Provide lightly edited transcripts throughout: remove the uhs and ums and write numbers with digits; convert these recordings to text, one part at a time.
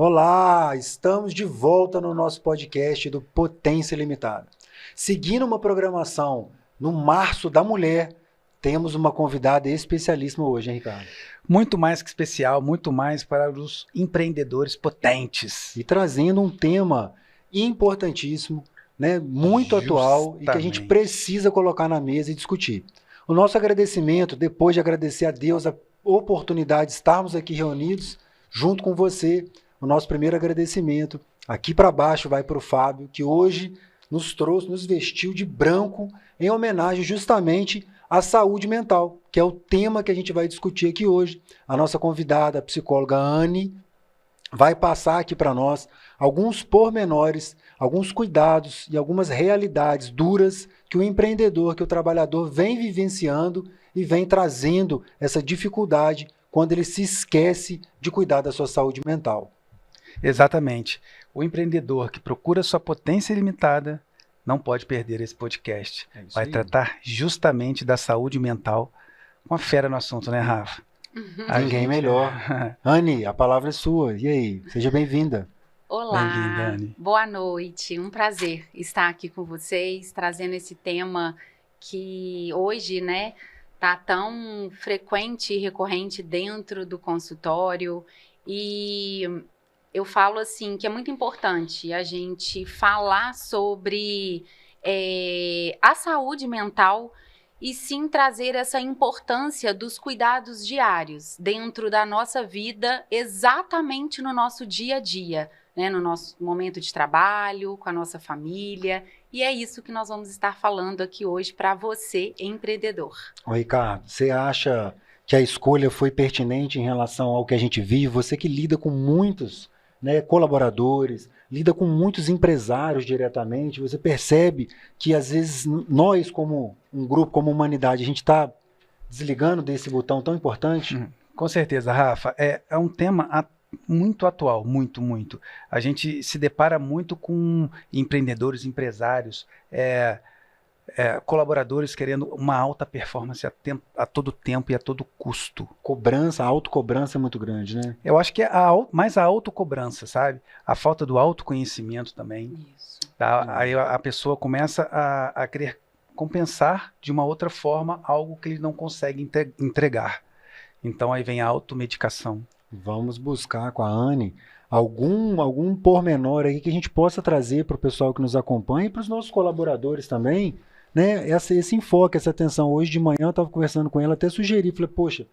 Olá, estamos de volta no nosso podcast do Potência Limitada. Seguindo uma programação no Março da Mulher, temos uma convidada especialíssima hoje, hein, Ricardo? Muito mais que especial, muito mais para os empreendedores potentes. E trazendo um tema importantíssimo, né, muito atual e que a gente precisa colocar na mesa e discutir. O nosso agradecimento, depois de agradecer a Deus a oportunidade de estarmos aqui reunidos junto com você, o nosso primeiro agradecimento, aqui para baixo vai para o Fábio, que hoje nos vestiu de branco em homenagem justamente à saúde mental, que é o tema que a gente vai discutir aqui hoje. A nossa convidada, a psicóloga Anne, vai passar aqui para nós alguns pormenores, alguns cuidados e algumas realidades duras que o empreendedor, que o trabalhador vem vivenciando e vem trazendo essa dificuldade quando ele se esquece de cuidar da sua saúde mental. Exatamente. O empreendedor que procura sua potência ilimitada não pode perder esse podcast. Vai tratar justamente da saúde mental com a fera no assunto, né, Rafa? Ninguém melhor. Anne, a palavra é sua. E aí? Seja bem-vinda. Olá, bem-vinda, Anne. Boa noite. Um prazer estar aqui com vocês, trazendo esse tema que hoje, né, tá tão frequente e recorrente dentro do consultório. E eu falo assim que é muito importante a gente falar sobre a saúde mental e sim trazer essa importância dos cuidados diários dentro da nossa vida, exatamente no nosso dia a dia, né? No nosso momento de trabalho, com a nossa família. E é isso que nós vamos estar falando aqui hoje para você, empreendedor. Ô, Ricardo, você acha que a escolha foi pertinente em relação ao que a gente vive? Você que lida com muitos, né, colaboradores, lida com muitos empresários diretamente, você percebe que às vezes nós, como um grupo, como humanidade, a gente está desligando desse botão tão importante? Com certeza, Rafa. É um tema muito atual, muito. A gente se depara muito com empreendedores, empresários, colaboradores querendo uma alta performance a todo tempo e a todo custo. A autocobrança é muito grande, né? Eu acho que é mais a autocobrança, sabe? A falta do autoconhecimento também. Isso. Tá? Aí a pessoa começa a querer compensar de uma outra forma algo que ele não consegue entregar. Então aí vem a automedicação. Vamos buscar com a Anne algum pormenor aí que a gente possa trazer para o pessoal que nos acompanha e para os nossos colaboradores também, né? Esse enfoque, essa atenção. Hoje de manhã eu estava conversando com ela, até sugeri, falei, poxa,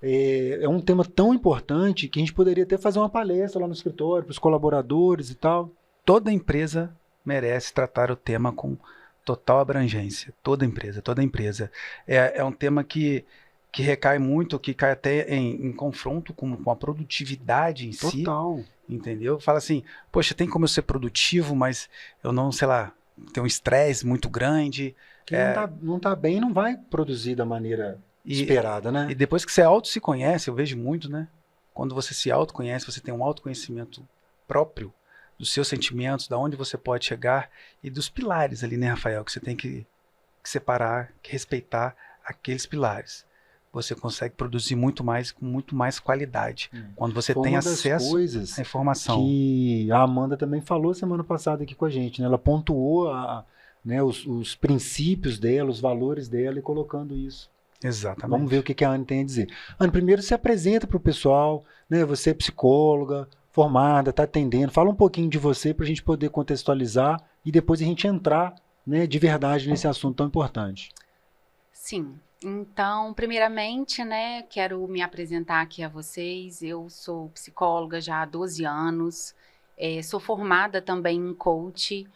é um tema tão importante que a gente poderia até fazer uma palestra lá no escritório para os colaboradores e tal. Toda empresa merece tratar o tema com total abrangência. Toda empresa. É um tema que recai muito, que cai até em confronto com a produtividade em si. Total. Entendeu? Fala assim, poxa, tem como eu ser produtivo, mas eu não, sei lá, tenho um estresse muito grande. Quem não tá bem não vai produzir da maneira esperada, né? E depois que você se conhece, eu vejo muito, né? Quando você se autoconhece, você tem um autoconhecimento próprio dos seus sentimentos, da onde você pode chegar e dos pilares ali, né, Rafael? Que você tem que separar, que respeitar aqueles pilares. Você consegue produzir muito mais, com muito mais qualidade. Quando você tem acesso à informação. Que a Amanda também falou semana passada aqui com a gente, né? Ela pontuou os princípios dela, os valores dela e colocando isso. Exatamente. Vamos ver o que a Anne tem a dizer. Anne, primeiro se apresenta para o pessoal, né? Você é psicóloga, formada, está atendendo. Fala um pouquinho de você para a gente poder contextualizar e depois a gente entrar, né, de verdade nesse assunto tão importante. Sim. Então, primeiramente, né, quero me apresentar aqui a vocês. Eu sou psicóloga já há 12 anos, sou formada também em coach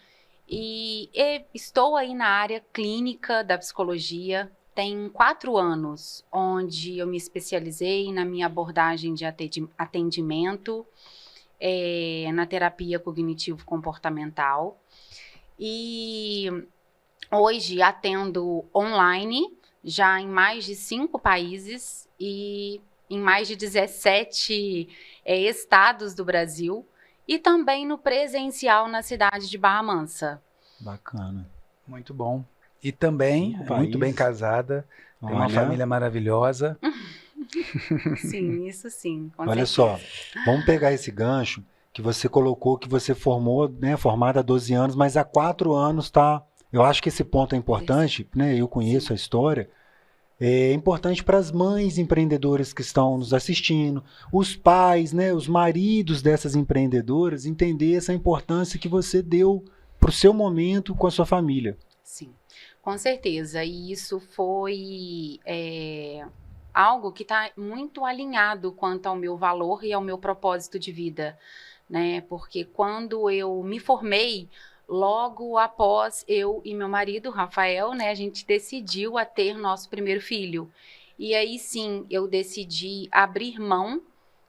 e estou aí na área clínica da psicologia. Tem 4 anos, onde eu me especializei na minha abordagem de atendimento na terapia cognitivo-comportamental. E hoje atendo online, já em mais de 5 países e em mais de 17 estados do Brasil, e também no presencial na cidade de Barra Mansa. Bacana. Muito bom. E também muito bem casada, tem uma família maravilhosa. Sim, isso sim. Olha só, vamos pegar esse gancho que você colocou, que você formou, né, formada há 12 anos, mas há 4 anos tá. Eu acho que esse ponto é importante, né? Eu conheço a história. É importante para as mães empreendedoras que estão nos assistindo, os pais, né, os maridos dessas empreendedoras, entender essa importância que você deu para o seu momento com a sua família. Sim, com certeza. E isso foi algo que está muito alinhado quanto ao meu valor e ao meu propósito de vida, né? Porque quando eu me formei, logo após eu e meu marido, Rafael, né, a gente decidiu a ter nosso primeiro filho. E aí sim, eu decidi abrir mão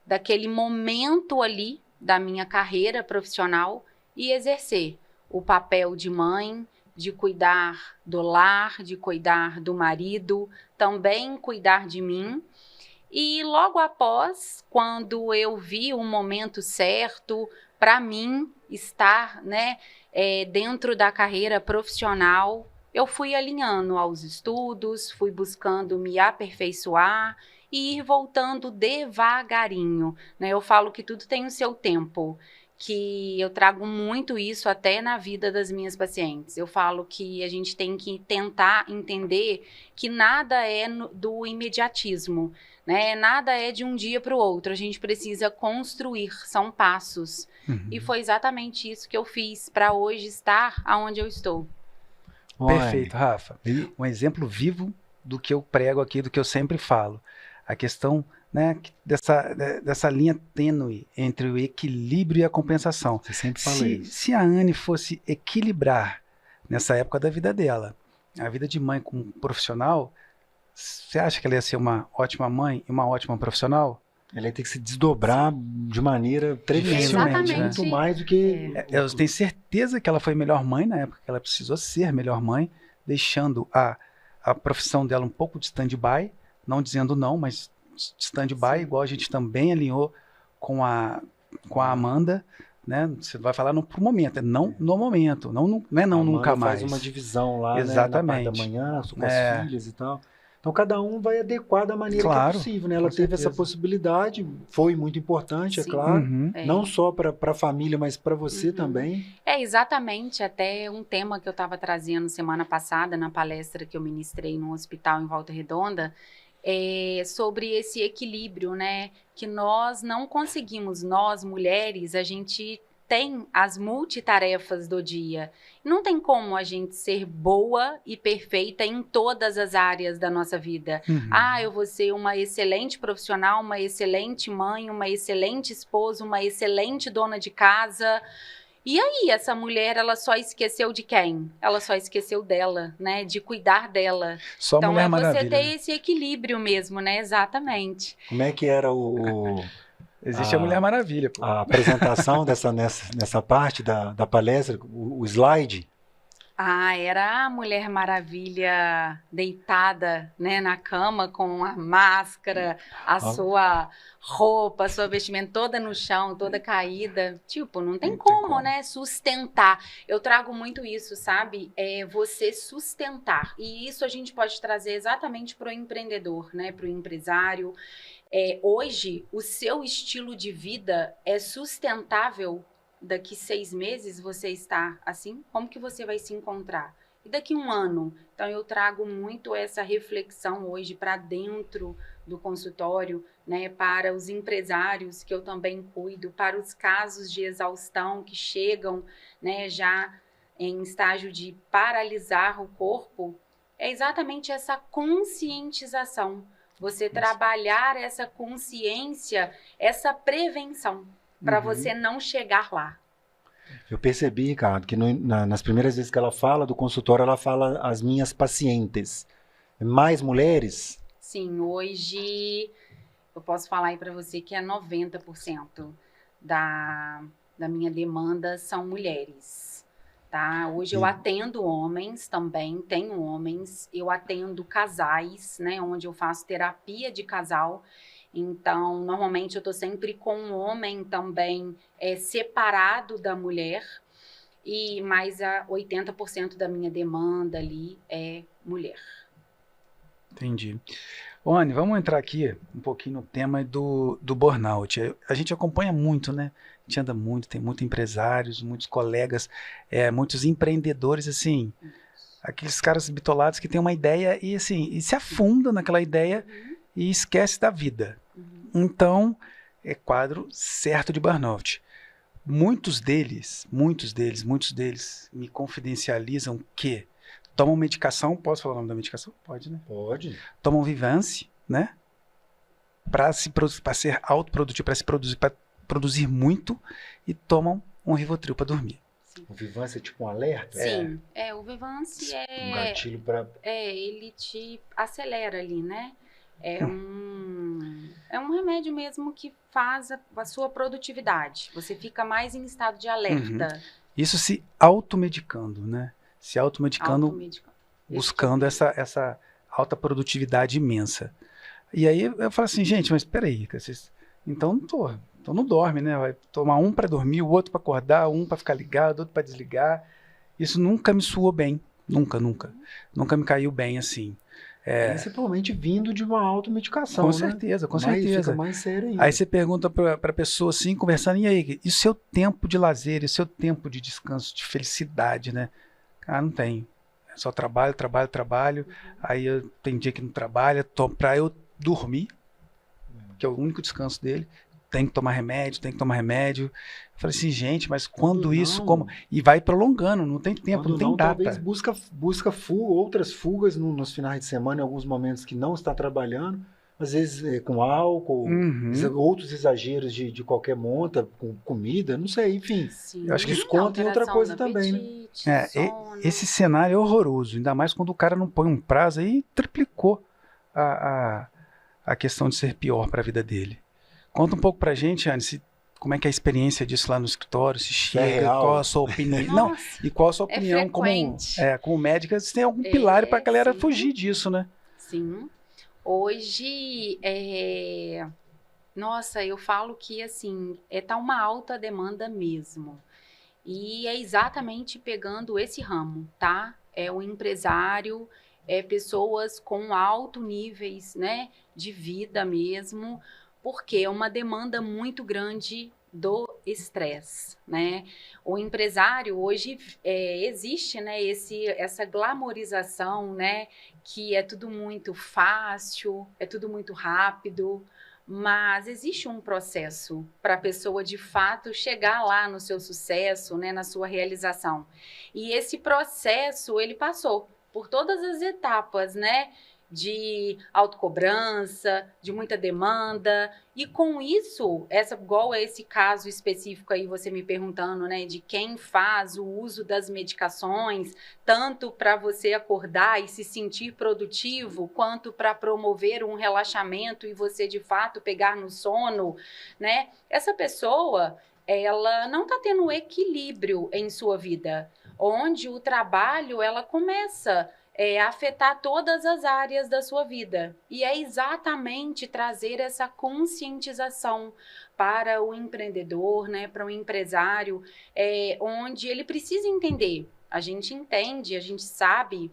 daquele momento ali da minha carreira profissional e exercer o papel de mãe, de cuidar do lar, de cuidar do marido, também cuidar de mim. E logo após, quando eu vi o momento certo para mim estar, né, dentro da carreira profissional, eu fui alinhando aos estudos, fui buscando me aperfeiçoar e ir voltando devagarinho, né? Eu falo que tudo tem o seu tempo, que eu trago muito isso até na vida das minhas pacientes. Eu falo que a gente tem que tentar entender que nada é do imediatismo, né? Nada é de um dia para o outro, a gente precisa construir, são passos. E foi exatamente isso que eu fiz para hoje estar onde eu estou. Perfeito, Rafa. Um exemplo vivo do que eu prego aqui, do que eu sempre falo. A questão, né, dessa linha tênue entre o equilíbrio e a compensação. Você sempre fala isso. Se a Anne fosse equilibrar nessa época da vida dela, a vida de mãe com um profissional, você acha que ela ia ser uma ótima mãe e uma ótima profissional? Ela ia ter que se desdobrar de maneira tremenda, muito mais do que... Eu tenho certeza que ela foi melhor mãe na época que ela precisou ser melhor mãe, deixando a profissão dela um pouco de stand-by, não dizendo não, mas stand-by, igual a gente também alinhou com a Amanda, né? Você vai falar pro momento, não no momento, não é não nunca mais. Faz uma divisão lá, exatamente, né, na parte da manhã, com as filhas e tal. Então, cada um vai adequar da maneira que é possível, né? Ela teve essa possibilidade, foi muito importante, é claro, não só para a família, mas para você também. É exatamente até um tema que eu estava trazendo semana passada na palestra que eu ministrei no hospital em Volta Redonda, sobre esse equilíbrio, né? Que nós não conseguimos, nós mulheres, a gente tem as multitarefas do dia. Não tem como a gente ser boa e perfeita em todas as áreas da nossa vida. Eu vou ser uma excelente profissional, uma excelente mãe, uma excelente esposa, uma excelente dona de casa. E aí, essa mulher, ela só esqueceu de quem? Ela só esqueceu dela, né? De cuidar dela. Só então, Mulher você Maravilha, ter esse equilíbrio mesmo, né? Exatamente. Como é que era Existe a Mulher Maravilha. Pô. A apresentação nessa parte da palestra, o slide? Era a Mulher Maravilha deitada, né, na cama com a máscara, a sua roupa, a sua vestimenta toda no chão, toda caída. Tipo, não tem como, né, sustentar. Eu trago muito isso, sabe? Você sustentar. E isso a gente pode trazer exatamente para o empreendedor, né, para o empresário. Hoje, o seu estilo de vida é sustentável? Daqui 6 meses você está assim? Como que você vai se encontrar? E daqui 1 ano? Então, eu trago muito essa reflexão hoje para dentro do consultório, né, para os empresários que eu também cuido, para os casos de exaustão que chegam, né, já em estágio de paralisar o corpo. É exatamente essa conscientização. Você trabalhar essa consciência, essa prevenção, para você não chegar lá. Eu percebi, Ricardo, que nas primeiras vezes que ela fala do consultório, ela fala as minhas pacientes. Mais mulheres? Sim, hoje eu posso falar aí para você que 90% da minha demanda são mulheres. Tá? Hoje eu atendo homens também, tenho homens, eu atendo casais, né, onde eu faço terapia de casal. Então, normalmente eu estou sempre com um homem também separado da mulher, mas 80% da minha demanda ali é mulher. Entendi. Anne, vamos entrar aqui um pouquinho no tema do burnout. A gente acompanha muito, né? A gente anda muito, tem muitos empresários, muitos colegas, muitos empreendedores, assim, aqueles caras bitolados que têm uma ideia e, assim, e se afundam naquela ideia e esquece da vida. Então, é quadro certo de burnout. Muitos deles me confidencializam que tomam medicação, posso falar o nome da medicação? Pode, né? Pode. Tomam Vyvanse, né? Para ser autoprodutivo, para produzir muito, e tomam um Rivotril para dormir. O Vyvanse é tipo um alerta? Sim, o Vyvanse Um gatilho para... ele te acelera ali, né? É um remédio mesmo que faz a sua produtividade. Você fica mais em estado de alerta. Isso se automedicando, né? Se automedicando, buscando essa alta produtividade imensa. E aí eu falo assim, gente, mas peraí, então não dorme, né? Vai tomar um para dormir, o outro para acordar, um para ficar ligado, outro para desligar. Isso nunca me soou bem, nunca me caiu bem assim. Principalmente vindo de uma automedicação, com né? certeza. Fica mais sério ainda. Aí você pergunta para a pessoa assim, conversando, e aí, e o seu tempo de lazer, e o seu tempo de descanso, de felicidade, né? Ah, não tem. É só trabalho. Aí tem dia que não trabalha, para eu dormir, que é o único descanso dele, tem que tomar remédio. Eu falei assim, gente, mas quando isso, como? E vai prolongando, não tem tempo, não tem data. Talvez busca outras fugas nos finais de semana, em alguns momentos que não está trabalhando, às vezes com álcool, outros exageros de qualquer monta, com comida, não sei, enfim. Eu acho que desconto em outra coisa também, né? Esse cenário é horroroso, ainda mais quando o cara não põe um prazo, aí triplicou a questão de ser pior para a vida dele. Conta um pouco pra gente, Anne, como é que é a experiência disso lá no escritório, se chega, qual a sua opinião. Não, e qual a sua opinião como médica, se tem algum pilar para a galera fugir disso, né? Sim. Hoje, nossa, eu falo que, assim, tá uma alta demanda mesmo. E é exatamente pegando esse ramo, tá? É o empresário, pessoas com alto níveis, né, de vida mesmo, porque é uma demanda muito grande do estresse, né? O empresário hoje existe, né, essa glamorização, né, que é tudo muito fácil, é tudo muito rápido, mas existe um processo para a pessoa de fato chegar lá no seu sucesso, né, na sua realização. E esse processo ele passou por todas as etapas, né? De autocobrança, de muita demanda, e com isso, igual a esse caso específico aí, você me perguntando, né, de quem faz o uso das medicações, tanto para você acordar e se sentir produtivo, quanto para promover um relaxamento e você, de fato, pegar no sono, né, essa pessoa, ela não está tendo equilíbrio em sua vida, onde o trabalho, ela começa afetar todas as áreas da sua vida. E é exatamente trazer essa conscientização para o empreendedor, né, para o empresário, onde ele precisa entender. A gente entende, a gente sabe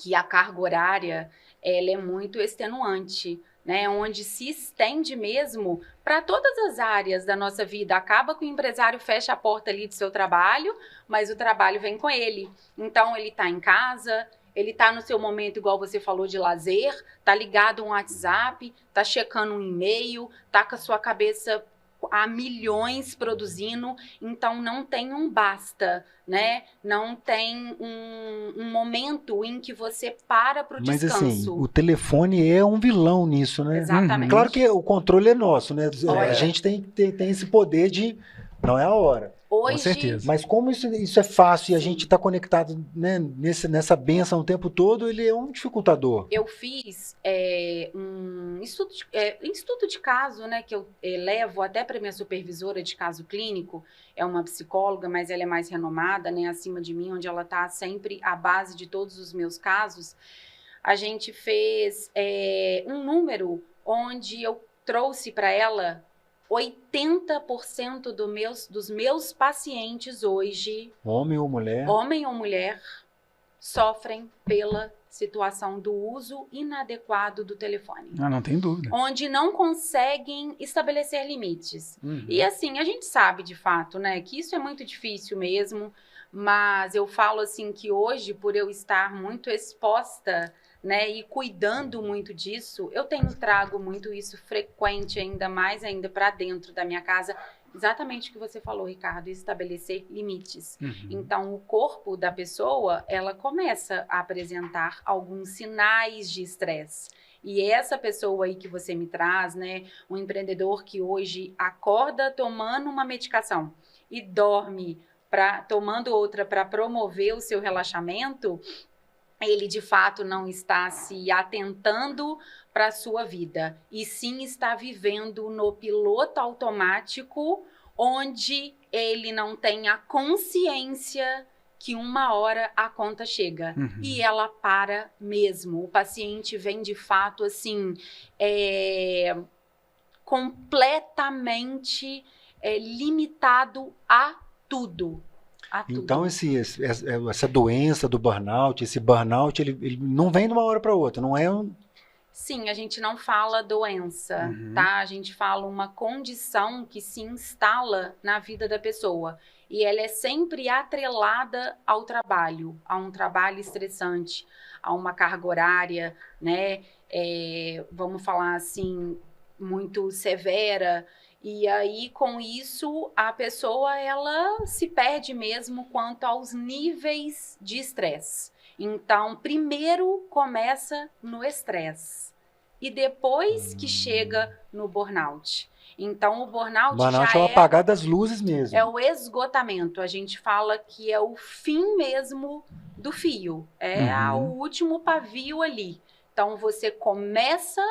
que a carga horária ela é muito extenuante, né, onde se estende mesmo para todas as áreas da nossa vida. Acaba que o empresário fecha a porta ali do seu trabalho, mas o trabalho vem com ele. Então, ele está em casa, ele está no seu momento, igual você falou, de lazer, está ligado um WhatsApp, está checando um e-mail, está com a sua cabeça a milhões produzindo, então não tem um basta, né? Não tem um momento em que você para o descanso. Mas assim, o telefone é um vilão nisso, né? Exatamente. Claro que o controle é nosso, né? A gente tem esse poder de... Não é a hora. Hoje, com certeza. Mas como isso é fácil e a gente está conectado, né, nessa benção o tempo todo, ele é um dificultador. Eu fiz um estudo de caso, né, que eu levo até para minha supervisora de caso clínico, é uma psicóloga, mas ela é mais renomada, né, acima de mim, onde ela está sempre à base de todos os meus casos. A gente fez um número onde eu trouxe para ela 80% dos meus pacientes hoje, homem ou mulher, sofrem pela situação do uso inadequado do telefone. Ah, não tem dúvida. Onde não conseguem estabelecer limites. E assim, a gente sabe de fato, né, que isso é muito difícil mesmo, mas eu falo assim que hoje, por eu estar muito exposta, né, e cuidando muito disso, eu trago muito isso frequente, ainda mais ainda para dentro da minha casa, exatamente o que você falou, Ricardo, estabelecer limites. Então, o corpo da pessoa, ela começa a apresentar alguns sinais de estresse. E essa pessoa aí que você me traz, né, um empreendedor que hoje acorda tomando uma medicação e dorme tomando outra para promover o seu relaxamento, ele de fato não está se atentando para a sua vida, e sim está vivendo no piloto automático, onde ele não tem a consciência que uma hora a conta chega e ela para mesmo. O paciente vem de fato assim, completamente limitado a tudo. Então, essa doença do burnout, esse burnout, ele não vem de uma hora para outra, não é um... Sim, a gente não fala doença, tá? A gente fala uma condição que se instala na vida da pessoa. E ela é sempre atrelada ao trabalho, a um trabalho estressante, a uma carga horária, né? Vamos falar assim, muito severa. E aí, com isso, a pessoa, ela se perde mesmo quanto aos níveis de estresse. Então, primeiro começa no estresse e depois que chega no burnout. Então, o burnout é o apagar das luzes mesmo. É o esgotamento. A gente fala que é o fim mesmo do fio. É o último pavio ali. Então, você começa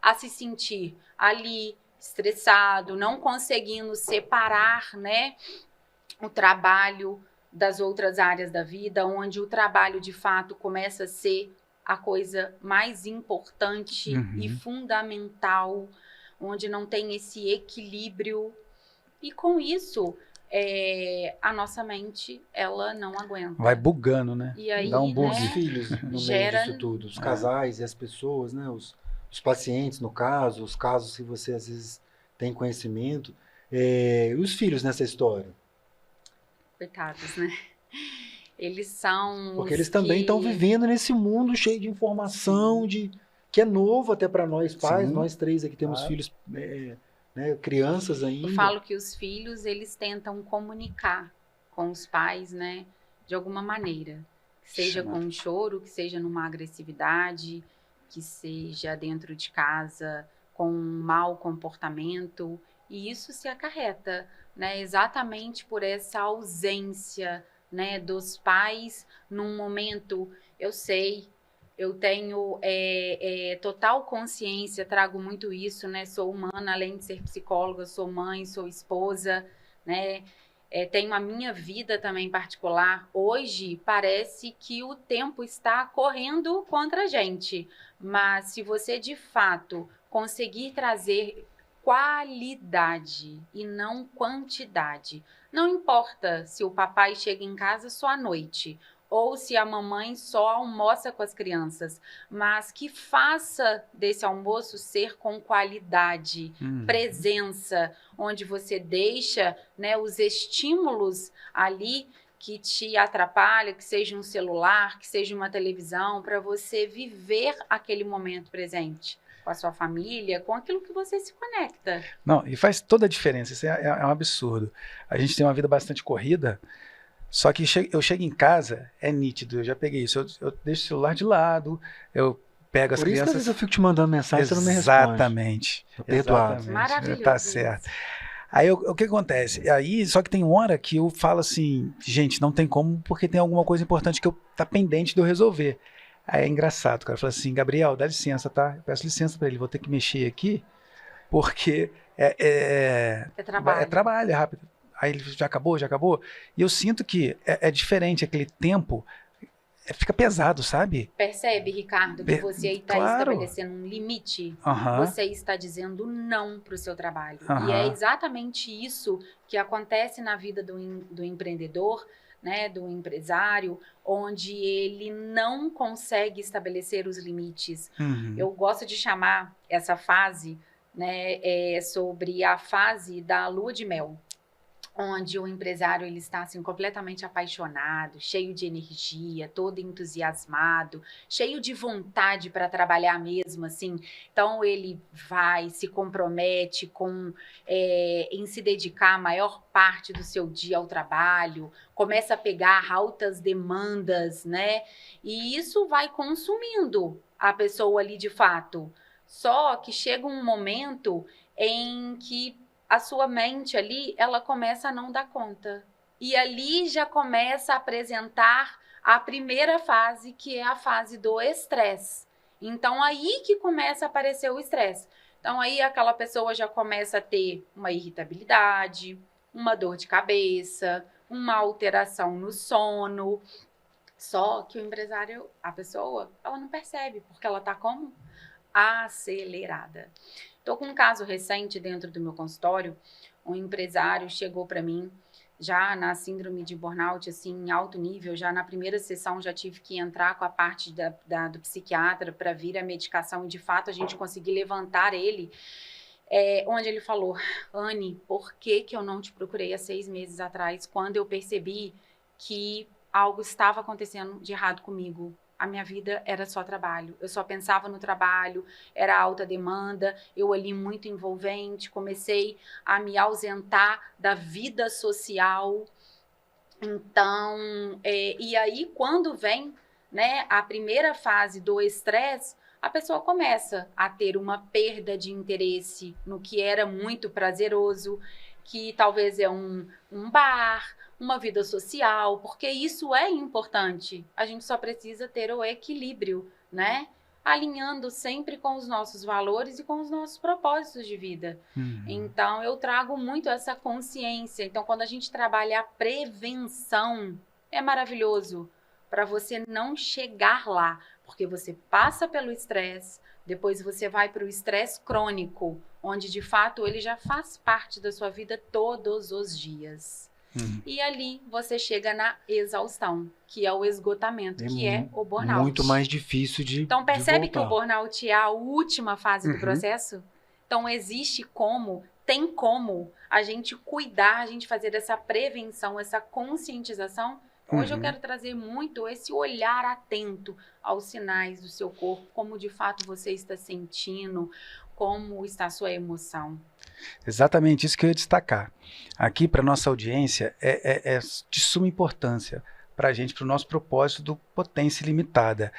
a se sentir ali estressado, não conseguindo separar, né, o trabalho das outras áreas da vida, onde o trabalho de fato começa a ser a coisa mais importante e fundamental, onde não tem esse equilíbrio. E com isso, a nossa mente, ela não aguenta. Vai bugando, né? E aí, dá um bug. Os filhos no meio disso tudo, os casais e as pessoas, né? Os pacientes, no caso, os casos que você às vezes tem conhecimento, os filhos nessa história. Coitados, né? Eles são... Porque eles também estão vivendo nesse mundo cheio de informação, que é novo até para nós pais. Nós três aqui temos filhos, né, crianças ainda. Eu falo que os filhos, eles tentam comunicar com os pais, né, de alguma maneira. Seja com um choro, que seja numa agressividade, que seja dentro de casa com um mau comportamento, e isso se acarreta, né, exatamente por essa ausência, né, dos pais num momento. Eu sei, eu tenho total consciência, trago muito isso, né, sou humana, além de ser psicóloga, sou mãe, sou esposa, né, tenho a minha vida também particular. Hoje parece que o tempo está correndo contra a gente, mas se você de fato conseguir trazer qualidade e não quantidade, não importa se o papai chega em casa só à noite ou se a mamãe só almoça com as crianças, mas que faça desse almoço ser com qualidade, presença, onde você deixa, né, os estímulos ali que te atrapalham, que seja um celular, que seja uma televisão, para você viver aquele momento presente com a sua família, com aquilo que você se conecta. Não, e faz toda a diferença, isso é um absurdo. A gente tem uma vida bastante corrida, só que eu chego em casa, é nítido, eu já peguei isso, eu deixo o celular de lado, eu pego as crianças... Por isso que às vezes eu fico te mandando mensagem, você não me responde. Exatamente. Perdoado. Maravilhoso. Tá certo. Aí o que acontece? Aí, só que tem hora que eu falo assim, gente, não tem como, porque tem alguma coisa importante que tá pendente de eu resolver. Aí é engraçado, o cara fala assim, Gabriel, dá licença, tá? Eu peço licença pra ele, vou ter que mexer aqui, porque é trabalho. É trabalho, é rápido. Aí ele já acabou? E eu sinto que é diferente aquele tempo, fica pesado, sabe? Percebe, Ricardo, que você está estabelecendo um limite? Você está dizendo não para o seu trabalho. E é exatamente isso que acontece na vida do empreendedor, né, do empresário, onde ele não consegue estabelecer os limites. Eu gosto de chamar essa fase, né, sobre a fase da lua de mel, onde o empresário ele está assim completamente apaixonado, cheio de energia, todo entusiasmado, cheio de vontade para trabalhar mesmo, assim. Então ele vai, se compromete em se dedicar a maior parte do seu dia ao trabalho, começa a pegar altas demandas, né? E isso vai consumindo a pessoa ali de fato. Só que chega um momento em que a sua mente ali, ela começa a não dar conta. E ali já começa a apresentar a primeira fase, que é a fase do estresse. Então, aí que começa a aparecer o estresse. Então, aí aquela pessoa já começa a ter uma irritabilidade, uma dor de cabeça, uma alteração no sono. Só que o empresário, a pessoa, ela não percebe, porque ela está como? Acelerada. Estou com um caso recente dentro do meu consultório. Um empresário chegou para mim já na síndrome de burnout, assim, em alto nível. Já na primeira sessão já tive que entrar com a parte do psiquiatra para vir a medicação e, de fato, a gente conseguir levantar ele. Onde ele falou: Anne, por que eu não te procurei há 6 meses atrás, quando eu percebi que algo estava acontecendo de errado comigo? A minha vida era só trabalho, eu só pensava no trabalho, era alta demanda, eu ali muito envolvente, comecei a me ausentar da vida social. Então, e aí quando vem, né, a primeira fase do estresse, a pessoa começa a ter uma perda de interesse no que era muito prazeroso, que talvez é um bar, uma vida social, porque isso é importante. A gente só precisa ter o equilíbrio, né? Alinhando sempre com os nossos valores e com os nossos propósitos de vida. Então, eu trago muito essa consciência. Então, quando a gente trabalha a prevenção, é maravilhoso para você não chegar lá, porque você passa pelo estresse, depois você vai para o estresse crônico, onde, de fato, ele já faz parte da sua vida todos os dias. E ali você chega na exaustão, que é o esgotamento, que é o burnout. Muito mais difícil de Então, percebe de que o burnout é a última fase do processo? Então, tem como a gente cuidar, a gente fazer essa prevenção, essa conscientização. Hoje eu quero trazer muito esse olhar atento aos sinais do seu corpo, como de fato você está sentindo, como está a sua emoção. Exatamente isso que eu ia destacar. Aqui, para nossa audiência, é de suma importância para a gente, para o nosso propósito do Potência Ilimitada.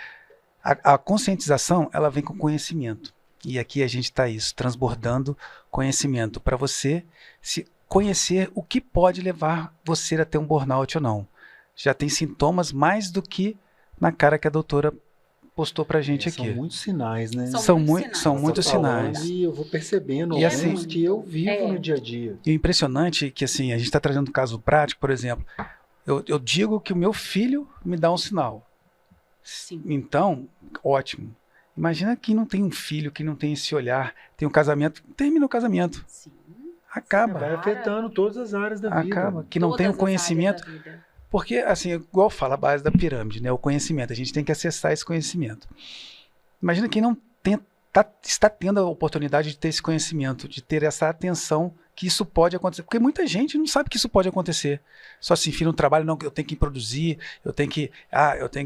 A conscientização, ela vem com conhecimento. E aqui a gente está transbordando conhecimento para você se conhecer o que pode levar você a ter um burnout ou não. Já tem sintomas mais do que na cara que a doutora postou pra gente aqui. São muitos sinais, né? São muitos sinais. E eu vou percebendo alguns que eu vivo no dia a dia. E o impressionante é que, assim, a gente está trazendo um caso prático, por exemplo. Eu digo que o meu filho me dá um sinal. Sim. Então, ótimo. Imagina quem não tem um filho, quem não tem esse olhar, tem um casamento, termina o casamento. Sim. Acaba. Vai afetando todas as áreas da vida. Acaba. Que não tem o conhecimento. Porque, assim, igual fala a base da pirâmide, né? O conhecimento. A gente tem que acessar esse conhecimento. Imagina quem não está tendo a oportunidade de ter esse conhecimento, de ter essa atenção que isso pode acontecer. Porque muita gente não sabe que isso pode acontecer. Só se enfia no trabalho, não, eu tenho que produzir, eu tenho que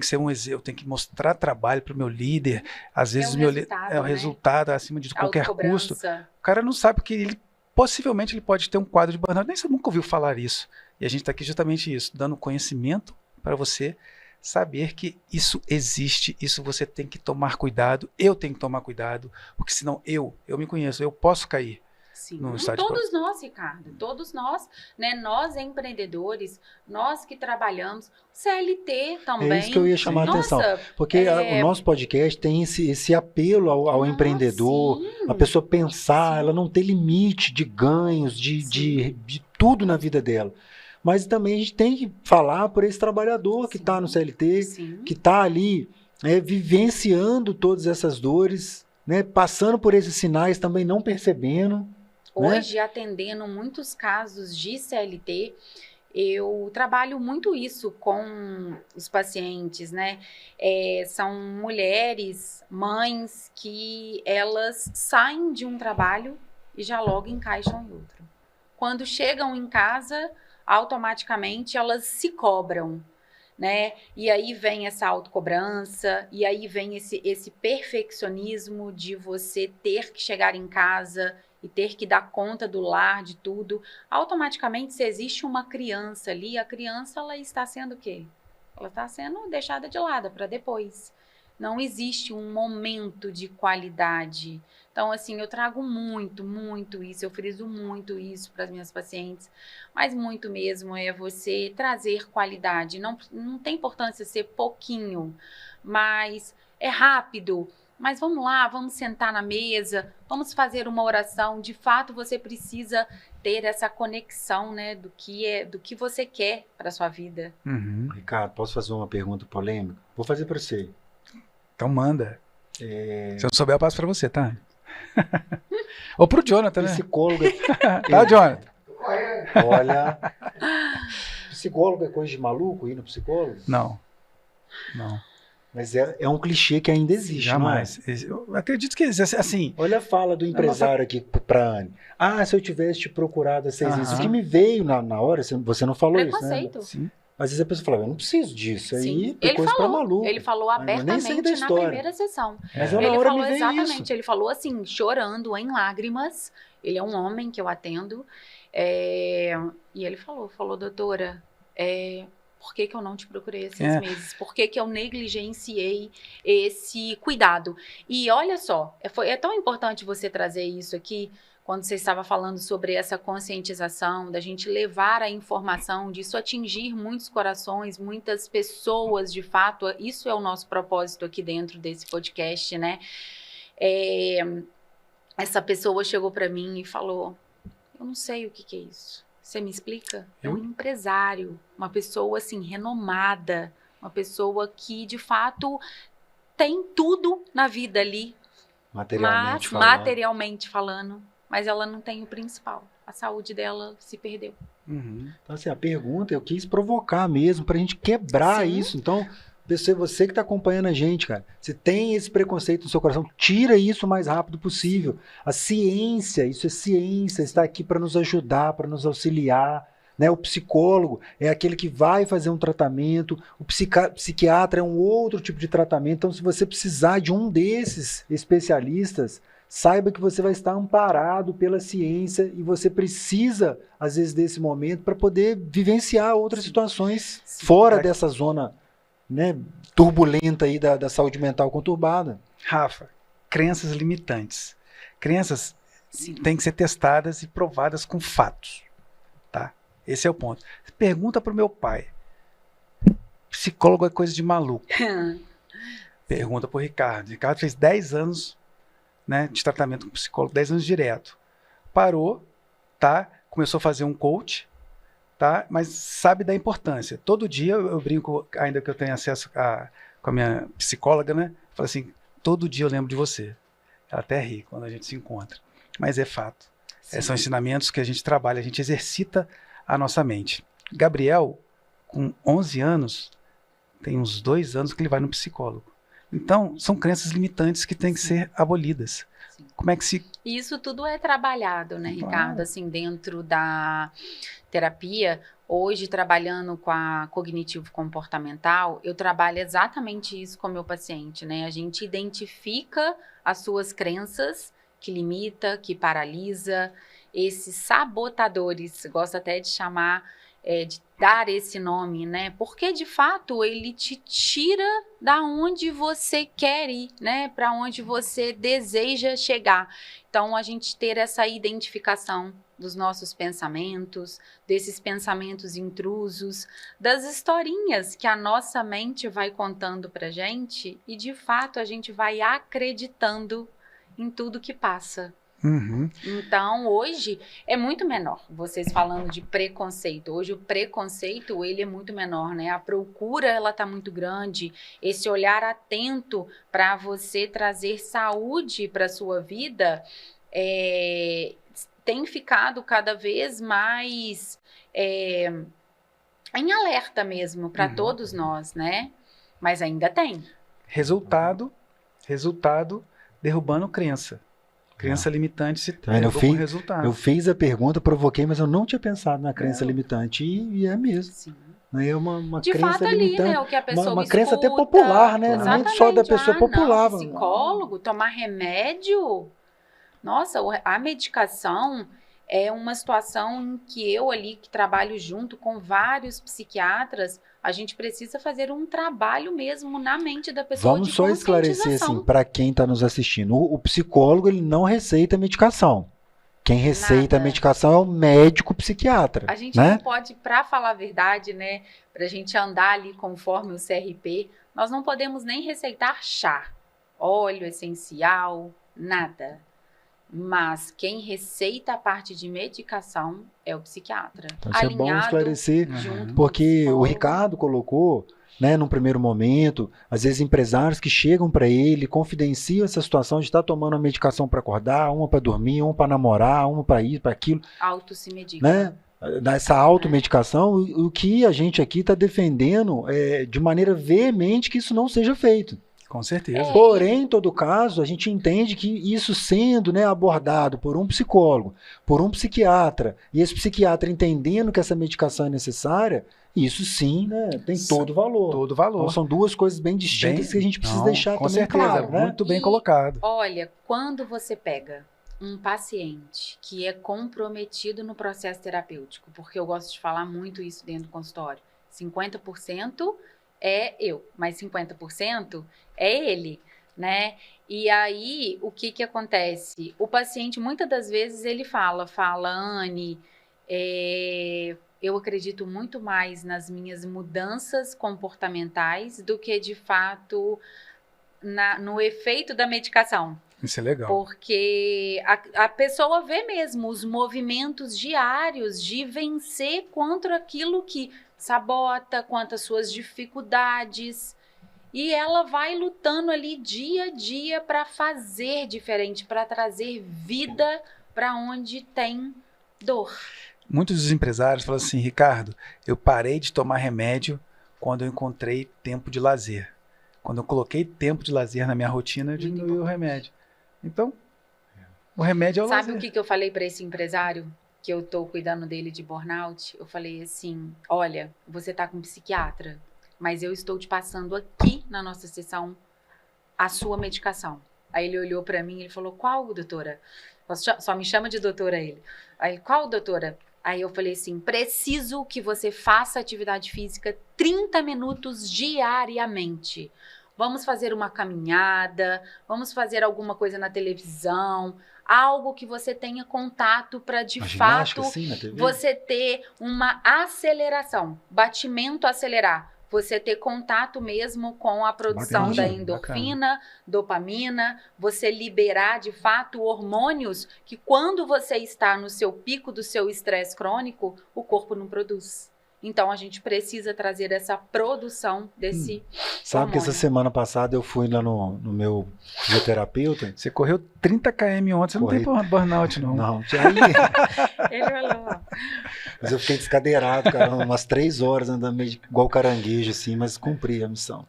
ser um exemplo, eu tenho que mostrar trabalho para o meu líder. Às vezes o resultado acima de qualquer custo. O cara não sabe que possivelmente ele pode ter um quadro de burnout. Nem você nunca ouviu falar isso. E a gente está aqui justamente isso, dando conhecimento para você saber que isso existe, isso você tem que tomar cuidado, eu tenho que tomar cuidado, porque senão eu me conheço, eu posso cair. Sim, todos nós, Ricardo, todos nós, né? Nós empreendedores, nós que trabalhamos, CLT também. É isso que eu ia chamar a atenção, porque o nosso podcast tem esse apelo ao empreendedor, a pessoa pensar, ela não ter limite de ganhos, de tudo na vida dela. Mas também a gente tem que falar por esse trabalhador que está no CLT, que está ali vivenciando todas essas dores, né, passando por esses sinais, também não percebendo. Hoje, atendendo muitos casos de CLT, eu trabalho muito isso com os pacientes, né? São mulheres, mães, que elas saem de um trabalho e já logo encaixam em outro. Quando chegam em casa, automaticamente elas se cobram, né? E aí vem essa autocobrança, e aí vem esse perfeccionismo de você ter que chegar em casa e ter que dar conta do lar, de tudo. Automaticamente, se existe uma criança ali, a criança, ela está sendo o quê? Ela está sendo deixada de lado para depois. Não existe um momento de qualidade. Então, assim, eu trago muito, muito isso, eu friso muito isso para as minhas pacientes, mas muito mesmo é você trazer qualidade. Não tem importância ser pouquinho, mas é rápido. Mas vamos lá, vamos sentar na mesa, vamos fazer uma oração. De fato, você precisa ter essa conexão, né, do que você quer para sua vida. Ricardo, posso fazer uma pergunta polêmica? Vou fazer para você. Então manda. Se eu não souber, eu passo para você, tá? Ou pro Jonathan, né? Psicóloga. Tá, Jonathan? Olha, psicólogo é coisa de maluco, ir no psicólogo? Não. Mas é um clichê que ainda existe, jamais. Não é? Eu acredito que existe, assim... Olha a fala do empresário aqui para Anne. Se eu tivesse te procurado há 6 meses. Isso que me veio na hora, você não falou isso, né? Preconceito. Sim. Às vezes a pessoa fala, eu não preciso disso. Sim. Aí é coisa para maluco. Ele falou abertamente na primeira sessão. Mas ele hora falou me veio exatamente, isso. ele falou assim, chorando, em lágrimas. Ele é um homem que eu atendo. E ele falou, doutora, por que eu não te procurei há 6 meses? Por que eu negligenciei esse cuidado? E olha só, é tão importante você trazer isso aqui, quando você estava falando sobre essa conscientização, da gente levar a informação, disso atingir muitos corações, muitas pessoas, de fato, isso é o nosso propósito aqui dentro desse podcast, né? Essa pessoa chegou para mim e falou, eu não sei o que é isso. Você me explica? É um empresário, uma pessoa assim renomada, uma pessoa que de fato tem tudo na vida ali, materialmente falando, mas ela não tem o principal. A saúde dela se perdeu. Então assim, a pergunta eu quis provocar mesmo pra gente quebrar isso. Então, você que está acompanhando a gente, cara, você tem esse preconceito no seu coração, tira isso o mais rápido possível. A ciência, isso é ciência, está aqui para nos ajudar, para nos auxiliar, né? O psicólogo é aquele que vai fazer um tratamento, o psiquiatra é um outro tipo de tratamento. Então, se você precisar de um desses especialistas, saiba que você vai estar amparado pela ciência e você precisa, às vezes, desse momento para poder vivenciar outras situações fora dessa zona, né, turbulenta aí da saúde mental conturbada. Rafa, crenças limitantes. Crenças têm que ser testadas e provadas com fatos, tá? Esse é o ponto. Pergunta pro meu pai. Psicólogo é coisa de maluco. Pergunta pro Ricardo. Ricardo fez 10 anos, né, de tratamento com psicólogo, 10 anos direto. Parou, tá? Começou a fazer um coach, tá? Mas sabe da importância. Todo dia eu brinco, ainda que eu tenha acesso com a minha psicóloga, né? Falo assim, todo dia eu lembro de você. Ela até ri quando a gente se encontra. Mas é fato. São ensinamentos que a gente trabalha, a gente exercita a nossa mente. Gabriel, com 11 anos, tem uns 2 anos que ele vai no psicólogo. Então, são crenças limitantes que têm que ser abolidas. Como é que se... Isso tudo é trabalhado, né, Ricardo? Assim, dentro da terapia, hoje, trabalhando com a cognitivo-comportamental, eu trabalho exatamente isso com o meu paciente, né? A gente identifica as suas crenças que limita, que paralisa, esses sabotadores, gosto até de chamar, de dar esse nome, né? Porque, de fato, ele te tira da onde você quer ir, né? Para onde você deseja chegar. Então, a gente ter essa identificação dos nossos pensamentos, desses pensamentos intrusos, das historinhas que a nossa mente vai contando pra gente e, de fato, a gente vai acreditando em tudo que passa. Então, hoje é muito menor. Vocês falando de preconceito. Hoje o preconceito, ele é muito menor, né? A procura, ela tá muito grande. Esse olhar atento para você trazer saúde para sua vida tem ficado cada vez mais em alerta mesmo para todos nós, né? Mas ainda tem. Resultado derrubando crença. Crença limitante se eu como resultado. Eu fiz a pergunta, provoquei, mas eu não tinha pensado na crença limitante. E é mesmo. Sim. É uma de crença fato ali, limitante. né, o que a pessoa uma escuta, crença até popular, né? Não é só da pessoa popular. Não, psicólogo, tomar remédio. Nossa, a medicação é uma situação em que eu ali, que trabalho junto com vários psiquiatras, a gente precisa fazer um trabalho mesmo na mente da pessoa. Vamos só esclarecer assim, para quem está nos assistindo. O psicólogo, ele não receita medicação. Quem receita a medicação é o médico psiquiatra. A gente não pode, para falar a verdade, né? Para a gente andar ali conforme o CRP, nós não podemos nem receitar chá, óleo essencial, nada. Mas quem receita a parte de medicação é o psiquiatra. Então, isso é bom esclarecer, porque o Ricardo colocou, né, num primeiro momento, às vezes empresários que chegam para ele, confidenciam essa situação de estar tomando uma medicação para acordar, uma para dormir, uma para namorar, uma para isso, para aquilo. Auto se medica. Né? Nessa automedicação, o que a gente aqui está defendendo é de maneira veemente que isso não seja feito. Com certeza. Porém, em todo caso, a gente entende que isso sendo, né, abordado por um psicólogo, por um psiquiatra, e esse psiquiatra entendendo que essa medicação é necessária, isso sim, né, tem todo valor. Todo valor. Então, são duas coisas bem distintas que a gente precisa deixar com também certeza, claro. Né? Muito bem colocado. Olha, quando você pega um paciente que é comprometido no processo terapêutico, porque eu gosto de falar muito isso dentro do consultório, 50% é eu, mas 50% é ele, né? E aí, o que acontece? O paciente, muitas das vezes, ele fala, Anne, eu acredito muito mais nas minhas mudanças comportamentais do que, de fato, no efeito da medicação. Isso é legal. Porque a pessoa vê mesmo os movimentos diários de vencer contra aquilo que sabota, quanto às suas dificuldades. E ela vai lutando ali dia a dia para fazer diferente, para trazer vida para onde tem dor. Muitos dos empresários falam assim, Ricardo, eu parei de tomar remédio quando eu encontrei tempo de lazer. Quando eu coloquei tempo de lazer na minha rotina, eu diminuí o remédio. Então, o remédio é o lazer. Sabe o que eu falei para esse empresário? Que eu tô cuidando dele de burnout? Eu falei assim, olha, você tá com um psiquiatra, mas eu estou te passando aqui na nossa sessão a sua medicação. Aí ele olhou para mim e ele falou, qual, doutora? Só me chama de doutora ele. Aí, qual, doutora? Aí eu falei assim, preciso que você faça atividade física 30 minutos diariamente. Vamos fazer uma caminhada, vamos fazer alguma coisa na televisão, algo que você tenha contato para, de fato, assim, você ter uma aceleração, batimento acelerar. Você ter contato mesmo com a produção da endorfina, dopamina, você liberar, de fato, hormônios que, quando você está no seu pico do seu estresse crônico, o corpo não produz. Então, a gente precisa trazer essa produção desse Sabe hormônio. Que essa semana passada eu fui lá no meu fisioterapeuta. Você correu 30 km ontem, você não tem burnout, não. Não, Ele falou. Mas eu fiquei descadeirado, cara, umas 3 horas andando meio igual caranguejo, assim, mas cumpri a missão.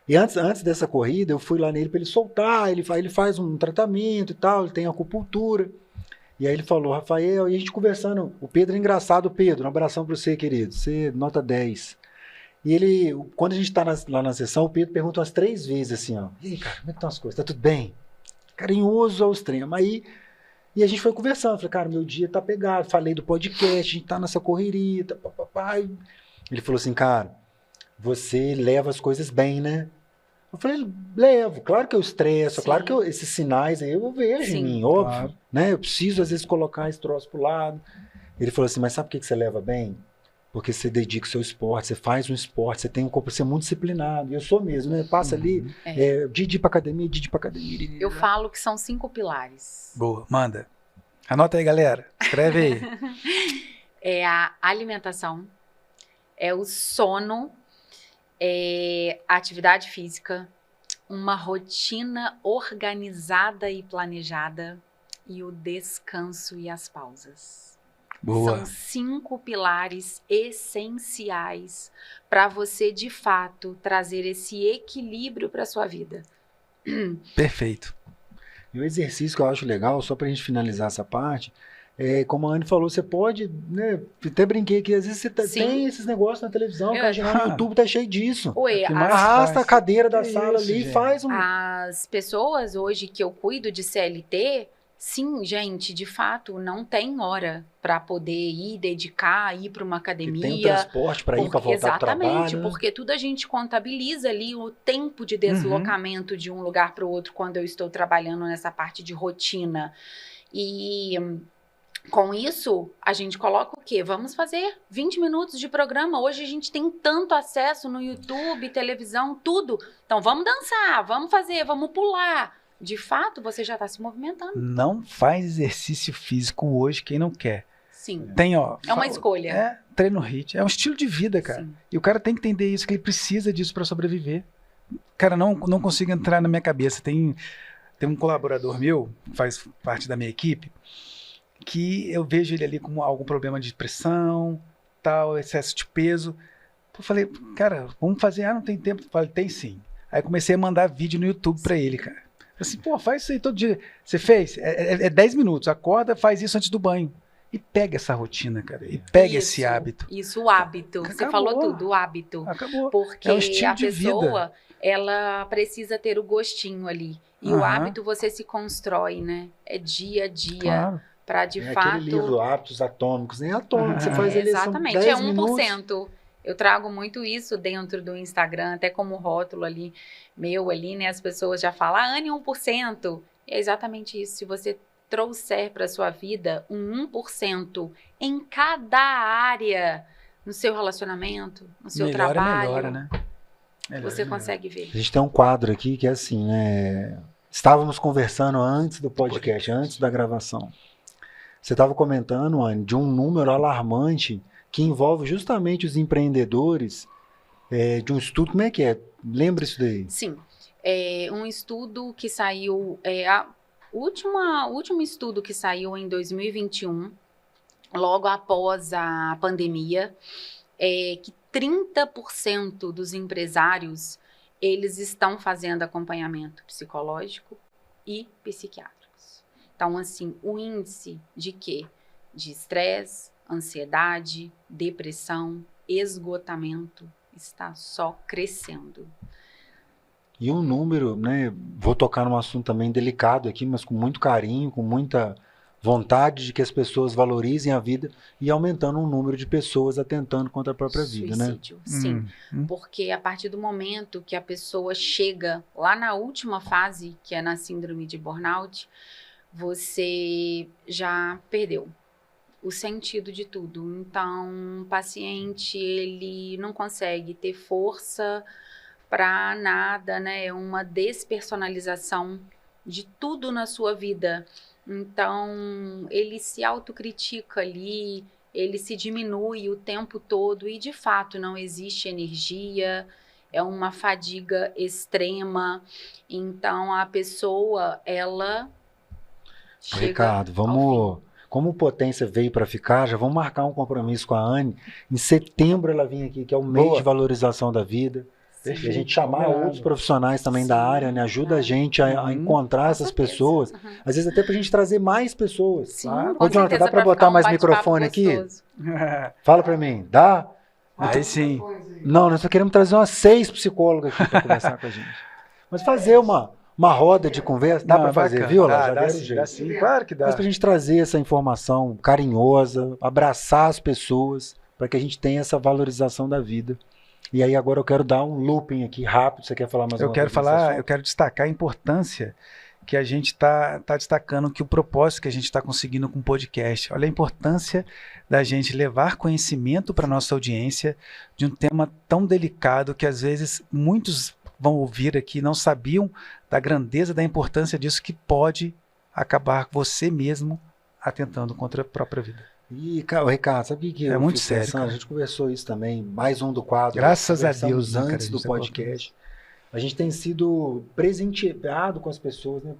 E antes dessa corrida, eu fui lá nele para ele soltar, ele faz um tratamento e tal, ele tem acupuntura. E aí ele falou, Rafael, e a gente conversando, o Pedro é engraçado, Pedro, um abração para você, querido, você nota 10. E ele, quando a gente tá lá na sessão, o Pedro pergunta umas 3 vezes assim, ó, e aí, cara, como é que estão as coisas? Tá tudo bem? Carinhoso ao extremo. Aí, e a gente foi conversando, falei, cara, meu dia tá pegado, falei do podcast, a gente tá nessa correria, Ele falou assim, cara, você leva as coisas bem, né? Eu falei, levo, claro que eu estresso, claro que esses sinais aí eu vejo em mim, óbvio, né? Eu preciso às vezes colocar esse troço pro lado. Ele falou assim, mas sabe por que você leva bem? Porque você dedica o seu esporte, você faz um esporte, você tem um corpo, você é muito disciplinado. E eu sou mesmo, né? Passa ali, dia pra academia, dia pra academia. Eu falo que são 5 pilares. Boa, manda. Anota aí, galera. Escreve aí. É a alimentação, é o sono, a atividade física, uma rotina organizada e planejada e o descanso e as pausas. Boa. São 5 pilares essenciais para você, de fato, trazer esse equilíbrio para sua vida. Perfeito. E o exercício que eu acho legal, só para a gente finalizar essa parte, como a Anne falou, você pode, né, até brinquei que às vezes você tem esses negócios na televisão, que no YouTube tá cheio disso. Ué, arrasta a cadeira da sala ali e faz um... As pessoas hoje que eu cuido de CLT, sim, gente, de fato, não tem hora para poder dedicar, ir para uma academia. Tem um transporte para ir, para voltar para o trabalho. Exatamente, porque tudo a gente contabiliza ali o tempo de deslocamento de um lugar para o outro quando eu estou trabalhando nessa parte de rotina. E com isso, a gente coloca o quê? Vamos fazer 20 minutos de programa. Hoje a gente tem tanto acesso no YouTube, televisão, tudo. Então vamos dançar, vamos fazer, vamos pular. De fato, você já está se movimentando. Não faz exercício físico hoje quem não quer. Sim. Tem, ó. É uma escolha. Treino HIIT. É um estilo de vida, cara. Sim. E o cara tem que entender isso, que ele precisa disso para sobreviver. Cara, não consigo entrar na minha cabeça. Tem um colaborador meu, que faz parte da minha equipe, que eu vejo ele ali com algum problema de pressão, tal, excesso de peso. Eu falei, cara, vamos fazer. Não tem tempo. Eu falei, tem sim. Aí comecei a mandar vídeo no YouTube para ele, cara. Assim, pô, faz isso aí todo dia. Você fez? É 10 minutos. Acorda, faz isso antes do banho. E pega essa rotina, cara. E pega esse hábito. Isso, o hábito. Acabou. Você falou tudo, o hábito. Acabou. Porque um estilo a de pessoa, vida. ela precisa ter o gostinho ali. E o hábito você se constrói, né? É dia a dia. Claro. Para de fato... Aquele livro, Hábitos Atômicos. Nem atômicos. Você faz ele, exatamente. São 10 1%. Minutos. Eu trago muito isso dentro do Instagram, até como rótulo ali, meu ali, né? As pessoas já falam, Anne, 1%. E é exatamente isso. Se você trouxer para sua vida um 1% em cada área, no seu relacionamento, no seu trabalho, melhora, né? Você consegue ver. A gente tem um quadro aqui que é assim, né? Estávamos conversando antes do podcast, antes da gravação. Você estava comentando, Anne, de um número alarmante que envolve justamente os empreendedores, de um estudo, como é que é? Lembra isso daí? Sim, um estudo que saiu, o último estudo que saiu em 2021, logo após a pandemia, que 30% dos empresários, eles estão fazendo acompanhamento psicológico e psiquiátricos. Então, assim, o índice de quê? De estresse, ansiedade, depressão, esgotamento está só crescendo. E um número, né? Vou tocar num assunto também delicado aqui, mas com muito carinho, com muita vontade de que as pessoas valorizem a vida e aumentando o número de pessoas atentando contra a própria vida, né? Suicídio, sim. Porque a partir do momento que a pessoa chega lá na última fase, que é na síndrome de burnout, você já perdeu o sentido de tudo. Então, o paciente, ele não consegue ter força para nada, né? É uma despersonalização de tudo na sua vida. Então, ele se autocritica ali, ele se diminui o tempo todo e, de fato, não existe energia, é uma fadiga extrema. Então, a pessoa, ela chega Ricardo, vamos... Como Potência veio para ficar, já vamos marcar um compromisso com a Anne. Em setembro ela vem aqui, que é o mês de valorização da vida. E a gente chamar outros profissionais também da área, né? Ajuda a gente a encontrar essas pessoas. Às vezes até para a gente trazer mais pessoas. Sim, Ô, Jonathan, dá para botar mais microfone aqui? Fala para mim, dá? Aí sim. Não, nós só queremos trazer umas 6 psicólogas aqui para conversar com a gente. Mas fazer uma roda de conversa, dá para fazer, viu? Dá sim, claro que dá. Mas para a gente trazer essa informação carinhosa, abraçar as pessoas, para que a gente tenha essa valorização da vida. E aí agora eu quero dar um looping aqui rápido. Você quer falar mais alguma coisa? Eu quero destacar a importância que a gente está destacando, que o propósito que a gente está conseguindo com o podcast. Olha a importância da gente levar conhecimento para a nossa audiência de um tema tão delicado que às vezes muitos vão ouvir aqui, não sabiam da grandeza, da importância disso, que pode acabar você mesmo atentando contra a própria vida. E, Ricardo, sabe o que é muito sério, a gente conversou isso também, mais um do quadro. Graças a Deus, antes do podcast. A gente tem sido presenteado com as pessoas, né?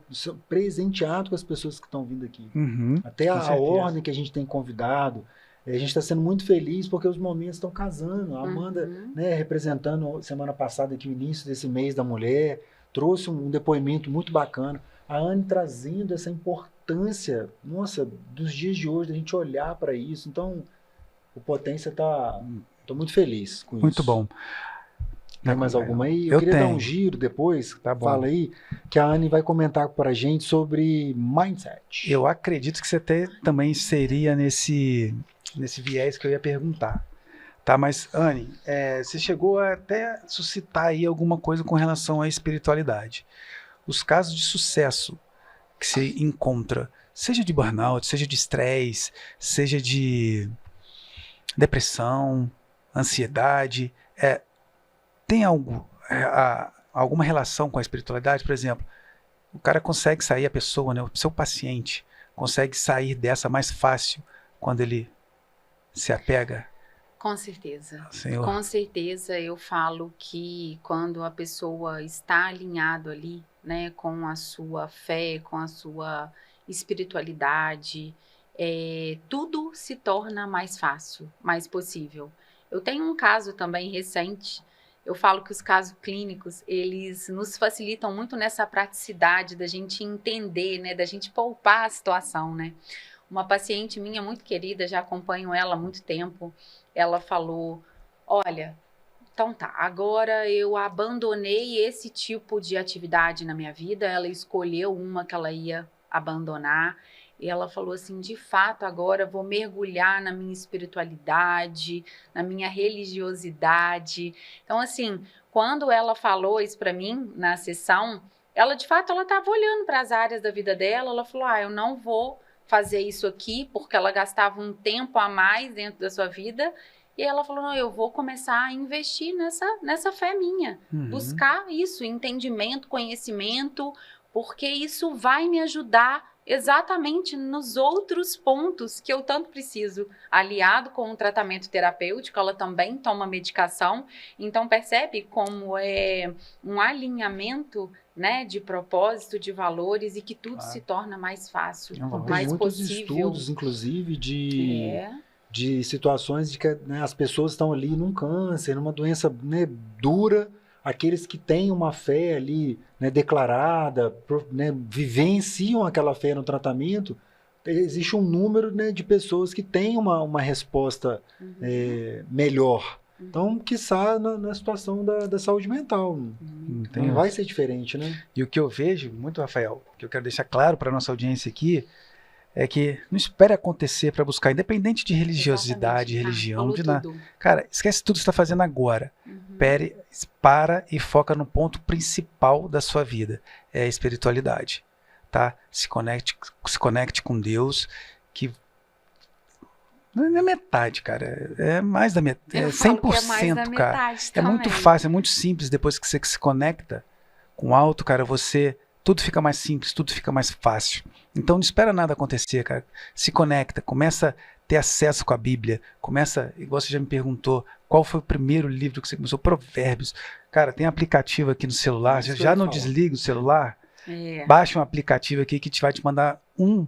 Presenteado com as pessoas que estão vindo aqui. Até a ordem que a gente tem convidado. A gente está sendo muito feliz porque os momentos estão casando. A Amanda, né, representando semana passada aqui o início desse mês da mulher, trouxe um depoimento muito bacana. A Anne trazendo essa importância, nossa, dos dias de hoje, da gente olhar para isso. Então, o Potência estou muito feliz com isso. Muito bom. Tem mais alguma aí? Eu queria dar um giro depois, fala aí, que a Anne vai comentar para a gente sobre mindset. Eu acredito que você também seria nesse viés que eu ia perguntar. Tá, mas, Anne, você chegou a até suscitar aí alguma coisa com relação à espiritualidade. Os casos de sucesso que você encontra, seja de burnout, seja de estresse, seja de depressão, ansiedade, tem alguma relação com a espiritualidade? Por exemplo, o cara consegue sair, a pessoa, né, o seu paciente, consegue sair dessa mais fácil quando ele se apega? Com certeza. Senhor. Com certeza eu falo que quando a pessoa está alinhado ali, né, com a sua fé, com a sua espiritualidade, tudo se torna mais fácil, mais possível. Eu tenho um caso também recente. Eu falo que os casos clínicos, eles nos facilitam muito nessa praticidade da gente entender, né, da gente poupar a situação, né? Uma paciente minha muito querida, já acompanho ela há muito tempo, ela falou, olha, então tá, agora eu abandonei esse tipo de atividade na minha vida, ela escolheu uma que ela ia abandonar, e ela falou assim, de fato, agora vou mergulhar na minha espiritualidade, na minha religiosidade. Então, assim, quando ela falou isso para mim na sessão, ela, de fato, ela estava olhando para as áreas da vida dela, ela falou, eu não vou fazer isso aqui, porque ela gastava um tempo a mais dentro da sua vida, e ela falou, não, eu vou começar a investir nessa fé minha, buscar isso, entendimento, conhecimento, porque isso vai me ajudar exatamente nos outros pontos que eu tanto preciso, aliado com o tratamento terapêutico, ela também toma medicação, então percebe como é um alinhamento, né, de propósito, de valores e que tudo se torna mais fácil, mais muitos possível. Estudos, inclusive, de situações de que, né, as pessoas estão ali num câncer, numa doença, né, dura, aqueles que têm uma fé ali, né, declarada, né, vivenciam aquela fé no tratamento, existe um número, né, de pessoas que têm uma resposta melhor. Então, quiçá na situação da saúde mental. Não vai ser diferente, né? E o que eu vejo muito, Rafael, que eu quero deixar claro para a nossa audiência aqui, é que não espere acontecer para buscar, independente de religiosidade, religião, de nada. Cara, esquece tudo que você está fazendo agora. Para e foca no ponto principal da sua vida, é a espiritualidade, tá? Se conecte com Deus, que não é metade, cara, é mais da metade, é 100%, cara. É muito fácil, é muito simples, depois que você se conecta com o alto, cara, tudo fica mais simples, tudo fica mais fácil. Então não espera nada acontecer, cara. Se conecta, começa a ter acesso com a Bíblia, igual você já me perguntou, qual foi o primeiro livro que você começou? Provérbios. Cara, tem aplicativo aqui no celular, você já não desliga o celular? Baixa um aplicativo aqui que vai te mandar um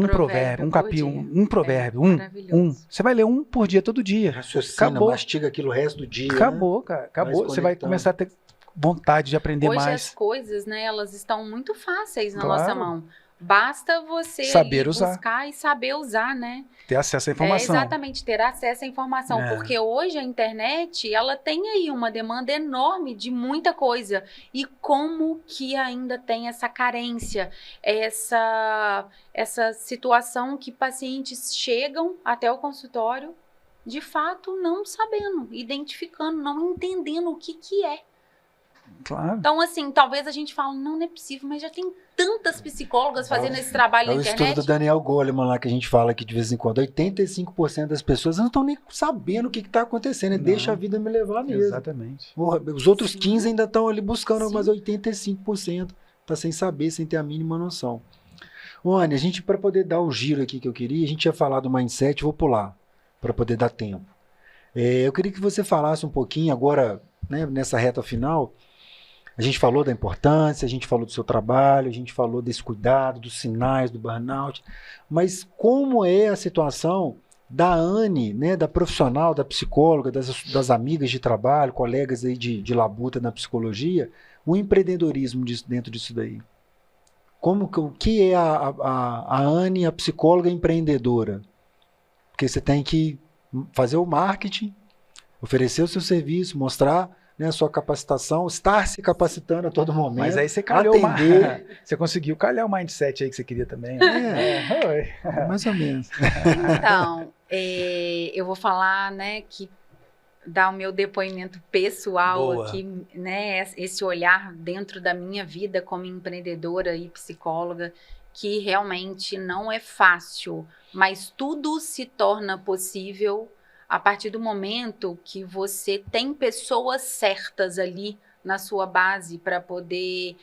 provérbio, um capítulo, um provérbio, um. Você vai ler um por dia, todo dia. Raciocina, mastiga aquilo o resto do dia. Acabou, né? Cara, acabou. Você vai começar a ter vontade de aprender mais. Hoje as coisas, né, elas estão muito fáceis na nossa mão. Basta você saber buscar e saber usar, né? Ter acesso à informação. Exatamente, ter acesso à informação. Porque hoje a internet, ela tem aí uma demanda enorme de muita coisa. E como que ainda tem essa carência, essa situação que pacientes chegam até o consultório, de fato, não sabendo, identificando, não entendendo o que é. Claro. Então, assim, talvez a gente fale, não é possível, mas já tem tantas psicólogas fazendo esse trabalho na internet. É o estudo do Daniel Goleman lá que a gente fala aqui de vez em quando. 85% das pessoas não estão nem sabendo o que está acontecendo. Deixa a vida me levar mesmo. Exatamente. Os outros 15 ainda estão ali buscando, mas 85% está sem saber, sem ter a mínima noção. Anne, a gente, para poder dar o giro aqui que eu queria, a gente ia falar do mindset, vou pular, para poder dar tempo. Eu queria que você falasse um pouquinho agora, né, nessa reta final, A gente falou da importância, a gente falou do seu trabalho, a gente falou desse cuidado, dos sinais do burnout, mas como é a situação da Anne, né, da profissional, da psicóloga, das amigas de trabalho, colegas aí de labuta na psicologia, o empreendedorismo dentro disso daí? O que é a Anne, a psicóloga empreendedora? Porque você tem que fazer o marketing, oferecer o seu serviço, mostrar, né, a sua capacitação, estar se capacitando a todo momento. Mas aí você calhou você conseguiu calhar o mindset aí que você queria também. Né? Mais ou menos. Então, eu vou falar, né, que dar o meu depoimento pessoal aqui, né, esse olhar dentro da minha vida como empreendedora e psicóloga, que realmente não é fácil, mas tudo se torna possível a partir do momento que você tem pessoas certas ali na sua base para poder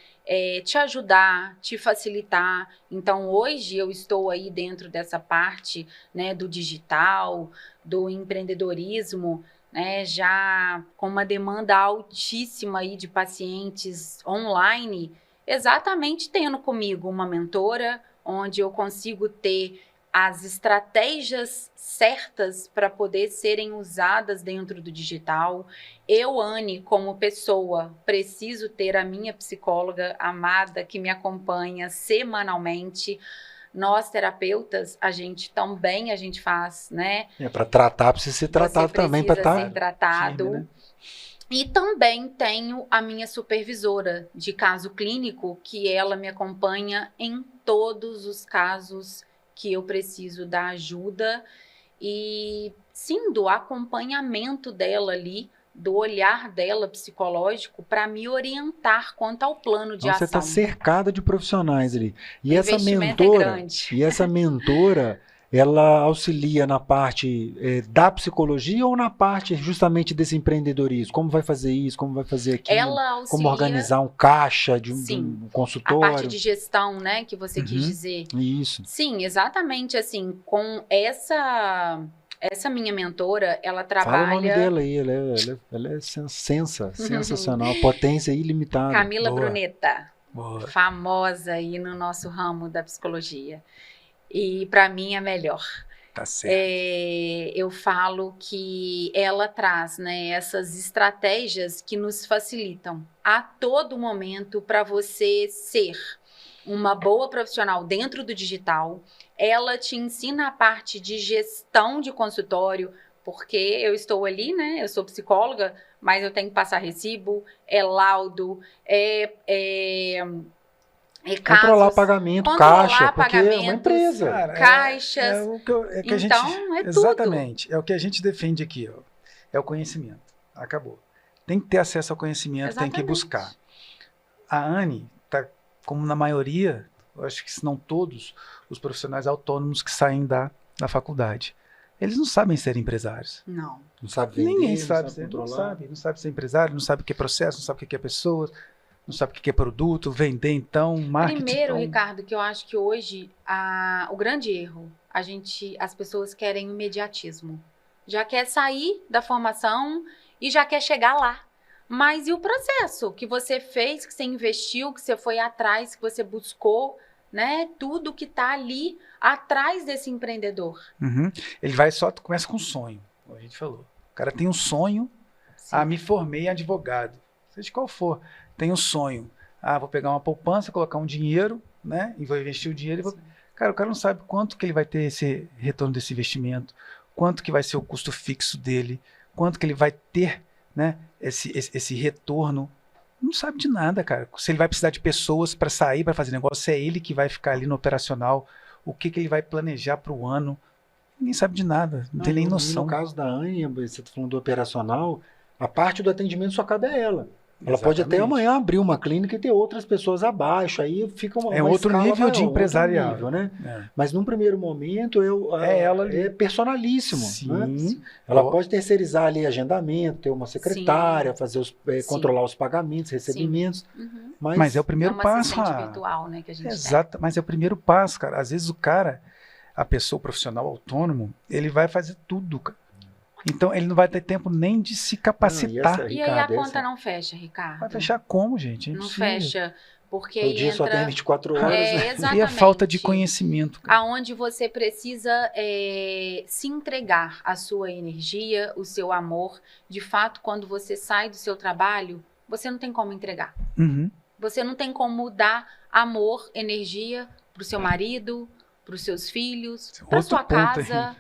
te ajudar, te facilitar. Então, hoje eu estou aí dentro dessa parte, né, do digital, do empreendedorismo, né, já com uma demanda altíssima aí de pacientes online, exatamente tendo comigo uma mentora, onde eu consigo ter as estratégias certas para poder serem usadas dentro do digital. Eu, Anne, como pessoa, preciso ter a minha psicóloga amada que me acompanha semanalmente. Nós, terapeutas, a gente faz, né? Para tratar, precisa ser tratado também. Para ser tratado. Firme, né? E também tenho a minha supervisora de caso clínico, que ela me acompanha em todos os casos que eu preciso da ajuda e, sim, do acompanhamento dela ali, do olhar dela psicológico para me orientar quanto ao plano de ação. Você está cercada de profissionais ali. E o essa mentora, ela auxilia na parte da psicologia ou na parte justamente desse empreendedorismo? Como vai fazer isso? Como vai fazer aquilo? Ela auxilia... Como organizar um caixa de um consultório? A parte de gestão, né, que você quis dizer. Isso. Sim, exatamente assim, com essa minha mentora, ela trabalha... Fala o nome dela aí, ela é sensacional, potência ilimitada. Camila Brunetta, famosa aí no nosso ramo da psicologia. E para mim é melhor. Tá certo. Eu falo que ela traz, né, essas estratégias que nos facilitam a todo momento para você ser uma boa profissional dentro do digital. Ela te ensina a parte de gestão de consultório, porque eu estou ali, né, eu sou psicóloga, mas eu tenho que passar recibo, laudo, controlar pagamento, caixa, porque é uma empresa. Cara, caixas. Exatamente. É o que a gente defende aqui. Ó. É o conhecimento. Acabou. Tem que ter acesso ao conhecimento, tem que buscar. A Anne está, como na maioria, eu acho que se não todos, os profissionais autônomos que saem da faculdade. Eles não sabem ser empresários. Não. Não sabe vender, ninguém sabe ser, não sabe ser empresário, não sabe o que é processo, não sabe o que é pessoas. Não sabe o que é produto, vender então, marketing. Primeiro, então... Ricardo, que eu acho que hoje o grande erro, as pessoas querem imediatismo. Já quer sair da formação e já quer chegar lá. Mas e o processo que você fez, que você investiu, que você foi atrás, que você buscou, né? Tudo que está ali atrás desse empreendedor. Uhum. Ele começa com um sonho, como a gente falou. O cara tem um sonho, me formei advogado, seja qual for. Tem um sonho. Vou pegar uma poupança, colocar um dinheiro, né? E vou investir o dinheiro. Cara, o cara não sabe quanto que ele vai ter esse retorno desse investimento, quanto que vai ser o custo fixo dele, quanto que ele vai ter, né? Esse retorno. Não sabe de nada, cara. Se ele vai precisar de pessoas para sair, para fazer negócio, se é ele que vai ficar ali no operacional, o que ele vai planejar para o ano. Ninguém sabe de nada, não tem nem noção. No caso da Anne, você está falando do operacional, a parte do atendimento só cabe a ela. Ela pode até amanhã abrir uma clínica e ter outras pessoas abaixo, aí fica uma outro nível maior, de empresarial. Nível, né? Mas num primeiro momento ela é personalíssimo. Sim. Né? Ela pode terceirizar ali agendamento, ter uma secretária, fazer controlar os pagamentos, recebimentos. Uhum. Mas é o primeiro passo. Virtual, né, que a gente exato, mas é o primeiro passo, cara. Às vezes a pessoa, o profissional autônomo, ele vai fazer tudo, cara. Então, ele não vai ter tempo nem de se capacitar. E aí a conta não fecha, Ricardo? Vai fechar como, gente? Não fecha. Porque o dia só tem 24 horas. Exatamente. E a falta de conhecimento. Aonde você precisa se entregar a sua energia, o seu amor. De fato, quando você sai do seu trabalho, você não tem como entregar. Uhum. Você não tem como dar amor, energia para o seu marido, para os seus filhos, para sua casa,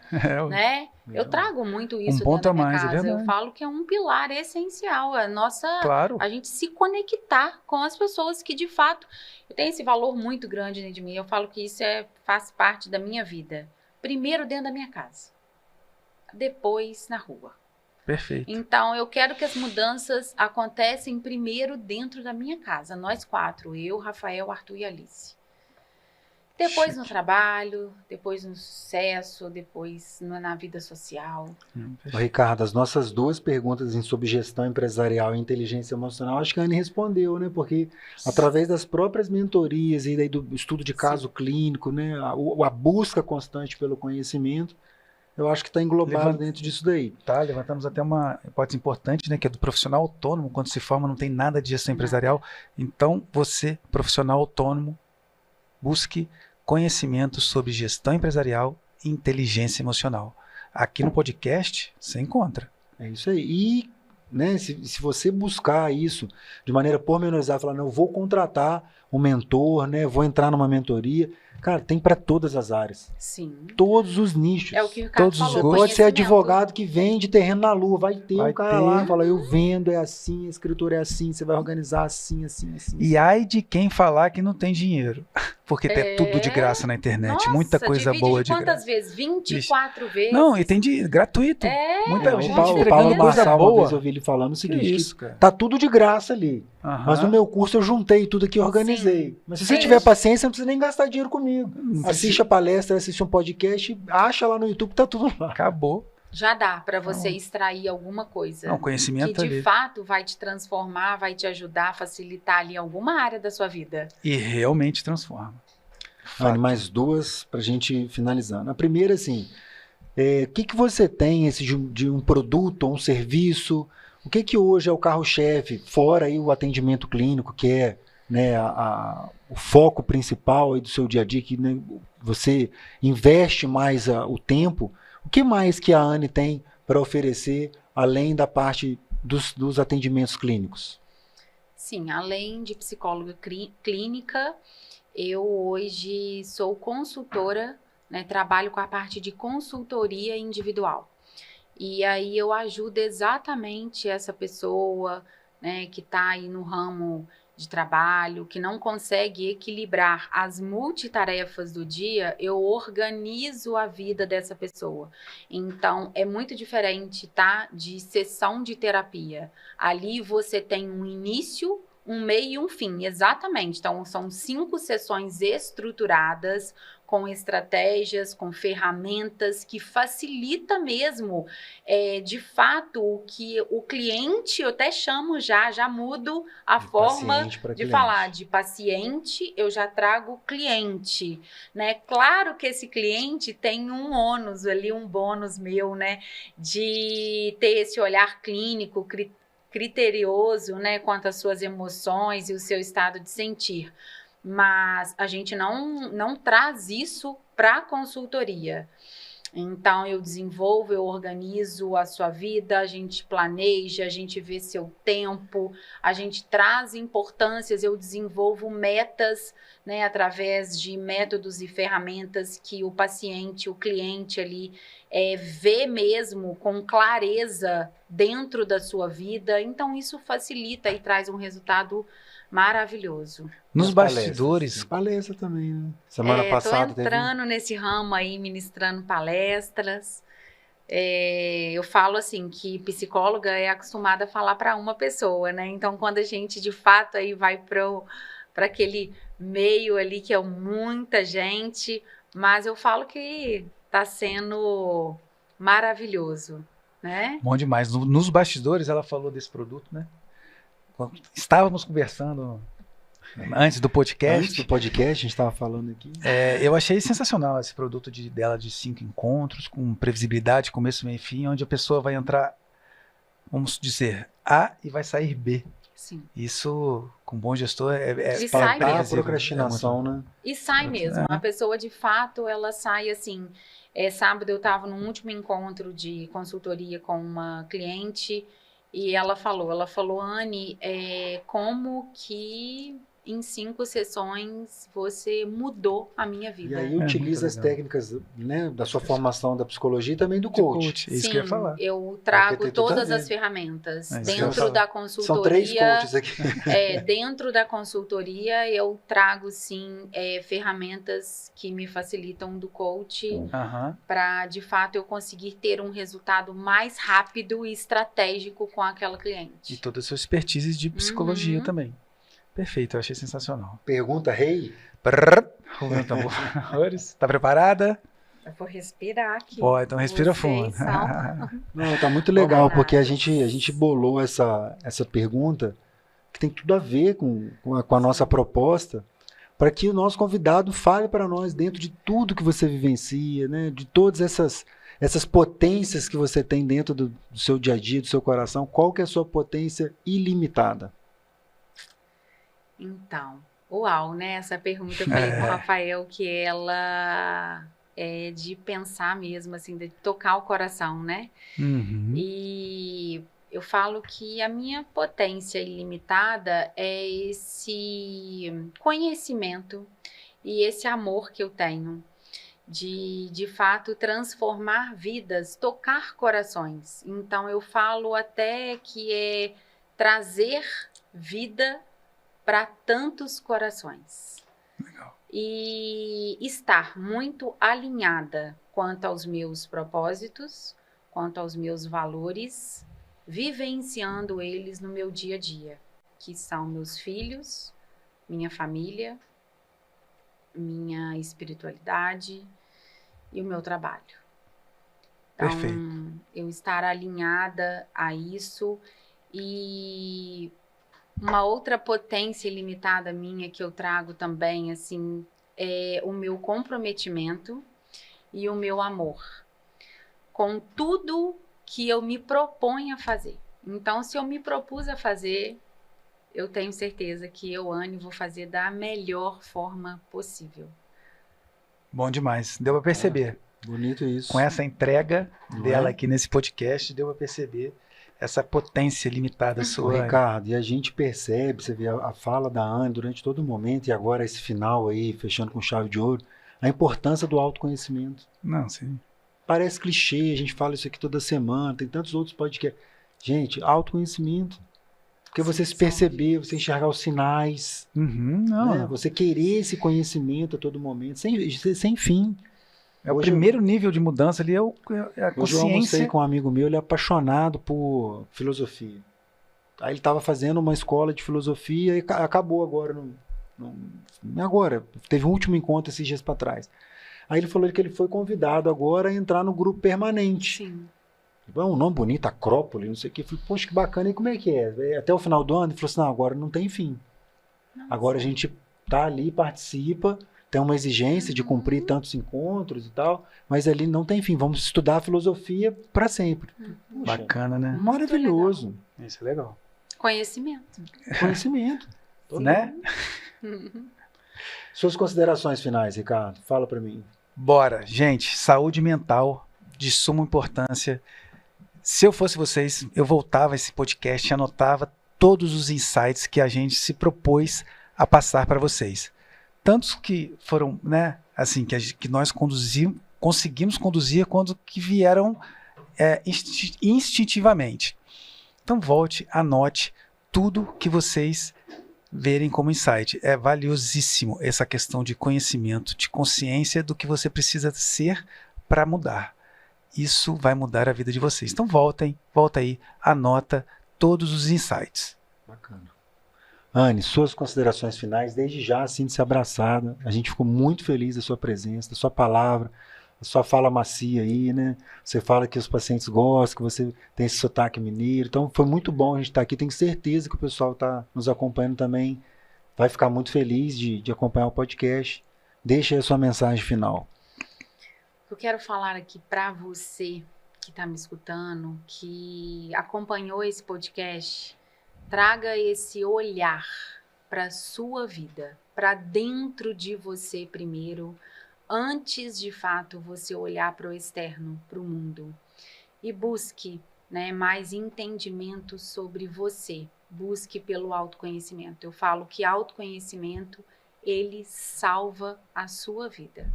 né? Eu trago muito isso dentro da minha casa. Eu falo que é um pilar essencial, a gente se conectar com as pessoas que de fato eu tenho esse valor muito grande dentro de mim. Eu falo que isso faz parte da minha vida. Primeiro dentro da minha casa, depois na rua. Perfeito. Então eu quero que as mudanças acontecem primeiro dentro da minha casa, nós 4, eu, Rafael, Arthur e Alice. Depois no trabalho, depois no sucesso, depois na vida social. Ricardo, as nossas 2 perguntas sobre gestão empresarial e inteligência emocional, acho que a Anne respondeu, né? Porque através das próprias mentorias e daí do estudo de caso clínico, né? A busca constante pelo conhecimento, eu acho que está englobado dentro disso daí. Tá, levantamos até uma hipótese importante, né? Que é do profissional autônomo. Quando se forma, não tem nada de gestão empresarial. Então, você, profissional autônomo, busque conhecimento sobre gestão empresarial e inteligência emocional. Aqui no podcast, você encontra. É isso aí. E, né, se você buscar isso de maneira pormenorizada, falar, não, eu vou contratar um mentor, né, vou entrar numa mentoria, cara, tem para todas as áreas. Sim. Todos os nichos. É o que o Ricardo todos falou. Pode ser advogado que vende terreno na lua. Vai ter um cara lá, fala, eu vendo, é assim, a escritura é assim, você vai organizar assim, assim, assim. E ai de quem falar que não tem dinheiro. Porque tem tudo de graça na internet. Nossa, muita coisa boa de graça. Quantas vezes? 24 vezes? Não, e tem gratuito. Muita gente o Paulo Marçal, uma vez eu ouvi ele falando o seguinte, tá tudo de graça ali. Mas no meu curso eu juntei tudo aqui e organizei. Mas se você tiver paciência, não precisa nem gastar dinheiro comigo. Assiste a palestra, assiste um podcast, acha lá no YouTube, tá tudo lá. Acabou. Já dá para você extrair alguma coisa. Não, conhecimento que de fato vai te transformar, vai te ajudar, facilitar ali alguma área da sua vida. E realmente transforma. Anne, mais 2 pra gente finalizar. A primeira, assim, o que você tem de um produto ou um serviço? O que hoje é o carro-chefe, fora aí o atendimento clínico, que é, né, o foco principal aí do seu dia a dia, que, né, você investe mais o tempo. O que mais que a Anne tem para oferecer, além da parte dos atendimentos clínicos? Sim, além de psicóloga clínica, eu hoje sou consultora, né, trabalho com a parte de consultoria individual. E aí eu ajudo exatamente essa pessoa, né, que está aí no ramo de trabalho, que não consegue equilibrar as multitarefas do dia, eu organizo a vida dessa pessoa. Então, é muito diferente, tá, de sessão de terapia. Ali você tem um início, um meio e um fim, exatamente. Então, são 5 sessões estruturadas, com estratégias, com ferramentas que facilita mesmo, de fato, o que o cliente, eu até chamo já mudo a forma de falar de paciente, eu já trago cliente, né? Claro que esse cliente tem um ônus ali, um bônus meu, né? De ter esse olhar clínico, criterioso, né? Quanto às suas emoções e o seu estado de sentir. Mas a gente não traz isso para a consultoria. Então, eu desenvolvo, eu organizo a sua vida, a gente planeja, a gente vê seu tempo, a gente traz importâncias, eu desenvolvo metas, né, através de métodos e ferramentas que o paciente, o cliente ali, vê mesmo com clareza dentro da sua vida. Então, isso facilita e traz um resultado maravilhoso. Nos bastidores. Palestra também, né? Semana passada. Estou entrando nesse ramo aí, ministrando palestras. Eu falo assim, que psicóloga é acostumada a falar para uma pessoa, né? Então, quando a gente, de fato, aí vai para aquele meio ali, que é muita gente, mas eu falo que está sendo maravilhoso, né? Bom demais. Nos bastidores, ela falou desse produto, né? Estávamos conversando antes do podcast. Antes do podcast, a gente estava falando aqui. Eu achei sensacional esse produto dela de 5 encontros, com previsibilidade, começo, meio e fim, onde a pessoa vai entrar, vamos dizer, A e vai sair B. Sim. Isso, com um bom gestor, espantar a procrastinação, né? E sai mesmo. A pessoa, de fato, ela sai assim. Sábado eu estava num último encontro de consultoria com uma cliente e ela falou, Anne, como que em 5 sessões você mudou a minha vida. E aí utiliza as técnicas, né, da sua formação da psicologia e também do coach. Isso que eu ia falar. Eu trago todas as ferramentas. Dentro da consultoria. São 3 coaches aqui. Dentro da consultoria, eu trago, sim, ferramentas que me facilitam do coach para, de fato, eu conseguir ter um resultado mais rápido e estratégico com aquela cliente. E toda a sua expertise de psicologia também. Perfeito, eu achei sensacional. Pergunta, Rei? Tá preparada? Eu vou respirar aqui. Pô, então respira fundo. Não, tá muito legal, porque a gente bolou essa pergunta que tem tudo a ver com a nossa proposta, para que o nosso convidado fale para nós dentro de tudo que você vivencia, né? De todas essas potências que você tem dentro do seu dia a dia, do seu coração. Qual que é a sua potência ilimitada? Então, uau, né? Essa pergunta eu falei com o Rafael, que ela é de pensar mesmo, assim, de tocar o coração, né? E eu falo que a minha potência ilimitada é esse conhecimento e esse amor que eu tenho de fato, transformar vidas, tocar corações. Então, eu falo até que é trazer vida para tantos corações. Legal. E estar muito alinhada quanto aos meus propósitos, quanto aos meus valores, vivenciando eles no meu dia a dia, que são meus filhos, minha família, minha espiritualidade e o meu trabalho. Então, perfeito. Eu estar alinhada a isso. E uma outra potência ilimitada minha que eu trago também, assim, é o meu comprometimento e o meu amor com tudo que eu me proponho a fazer. Então, se eu me propus a fazer, eu tenho certeza que eu, Anne, vou fazer da melhor forma possível. Bom demais. Deu para perceber. Bonito isso. Com essa entrega dela aqui nesse podcast, deu para perceber essa potência limitada sua. Ricardo, e a gente percebe, você vê a fala da Anne durante todo o momento, e agora esse final aí, fechando com chave de ouro, a importância do autoconhecimento. Não, sim. Parece clichê, a gente fala isso aqui toda semana, tem tantos outros podcasts. Gente, autoconhecimento. Porque você se perceber, você enxergar os sinais, né? Você querer esse conhecimento a todo momento, sem fim. O primeiro nível de mudança ali é a consciência. Hoje eu almocei com um amigo meu, ele é apaixonado por filosofia. Aí ele estava fazendo uma escola de filosofia e acabou agora. Agora, teve um último encontro esses dias para trás. Aí ele falou que ele foi convidado agora a entrar no grupo permanente. Sim. Um nome bonito, Acrópole, não sei o que. Eu falei, poxa, que bacana, e como é que é? Até o final do ano, ele falou assim, não, agora não tem fim. Nossa. Agora a gente tá ali, participa, tem uma exigência de cumprir tantos encontros e tal, mas ali não tem fim, vamos estudar a filosofia para sempre. Puxa, bacana, né? Maravilhoso. Isso é legal. Conhecimento. Né? Suas considerações finais, Ricardo, fala para mim. Bora, gente, saúde mental de suma importância. Se eu fosse vocês, eu voltava esse podcast e anotava todos os insights que a gente se propôs a passar para vocês. Tantos que foram, né, assim, que nós conseguimos conduzir, quando que vieram instintivamente. Então volte, anote tudo que vocês verem como insight. É valiosíssimo essa questão de conhecimento, de consciência do que você precisa ser para mudar. Isso vai mudar a vida de vocês. Então volta aí, anota todos os insights. Bacana. Anne, suas considerações finais, desde já, sinta-se abraçada. A gente ficou muito feliz da sua presença, da sua palavra, da sua fala macia aí, né? Você fala que os pacientes gostam, que você tem esse sotaque mineiro. Então foi muito bom a gente estar aqui. Tenho certeza que o pessoal está nos acompanhando também vai ficar muito feliz de acompanhar o podcast. Deixa aí a sua mensagem final. Eu quero falar aqui para você que está me escutando, que acompanhou esse podcast, traga esse olhar para a sua vida, para dentro de você primeiro, antes de fato você olhar para o externo, para o mundo. E busque, né, mais entendimento sobre você. Busque pelo autoconhecimento. Eu falo que autoconhecimento, ele salva a sua vida.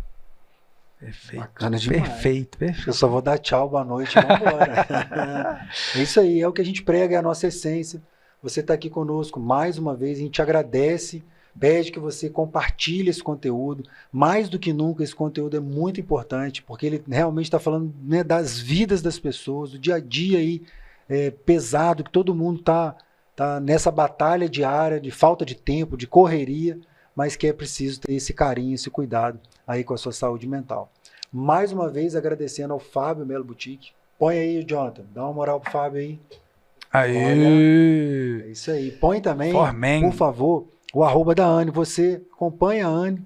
Perfeito. Bacana demais. Perfeito. Eu só vou dar tchau, boa noite e vamos embora. É isso aí, é o que a gente prega, é a nossa essência. Você está aqui conosco mais uma vez, a gente agradece, pede que você compartilhe esse conteúdo. Mais do que nunca, esse conteúdo é muito importante, porque ele realmente está falando, né, das vidas das pessoas, do dia a dia aí, pesado, que todo mundo está nessa batalha diária de falta de tempo, de correria, mas que é preciso ter esse carinho, esse cuidado aí com a sua saúde mental. Mais uma vez agradecendo ao Fábio Melo Boutique. Põe aí, Jonathan, dá uma moral pro Fábio aí. Aí. Olha, é isso aí. Põe também, por favor, o arroba da Anne. Você acompanha a Anne,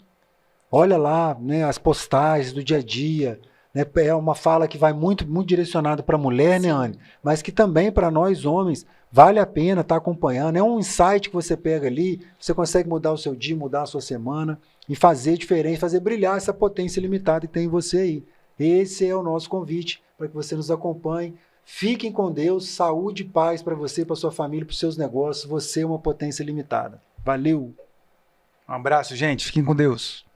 olha lá, né, as postagens do dia a dia. Né, é uma fala que vai muito, muito direcionada para a mulher, né, Anne? Mas que também para nós homens vale a pena estar acompanhando. É um insight que você pega ali, você consegue mudar o seu dia, mudar a sua semana e fazer diferente, fazer brilhar essa potência limitada que tem em você aí. Esse é o nosso convite para que você nos acompanhe. Fiquem com Deus, saúde e paz para você, para sua família, para os seus negócios. Você é uma potência limitada. Valeu! Um abraço, gente. Fiquem com Deus.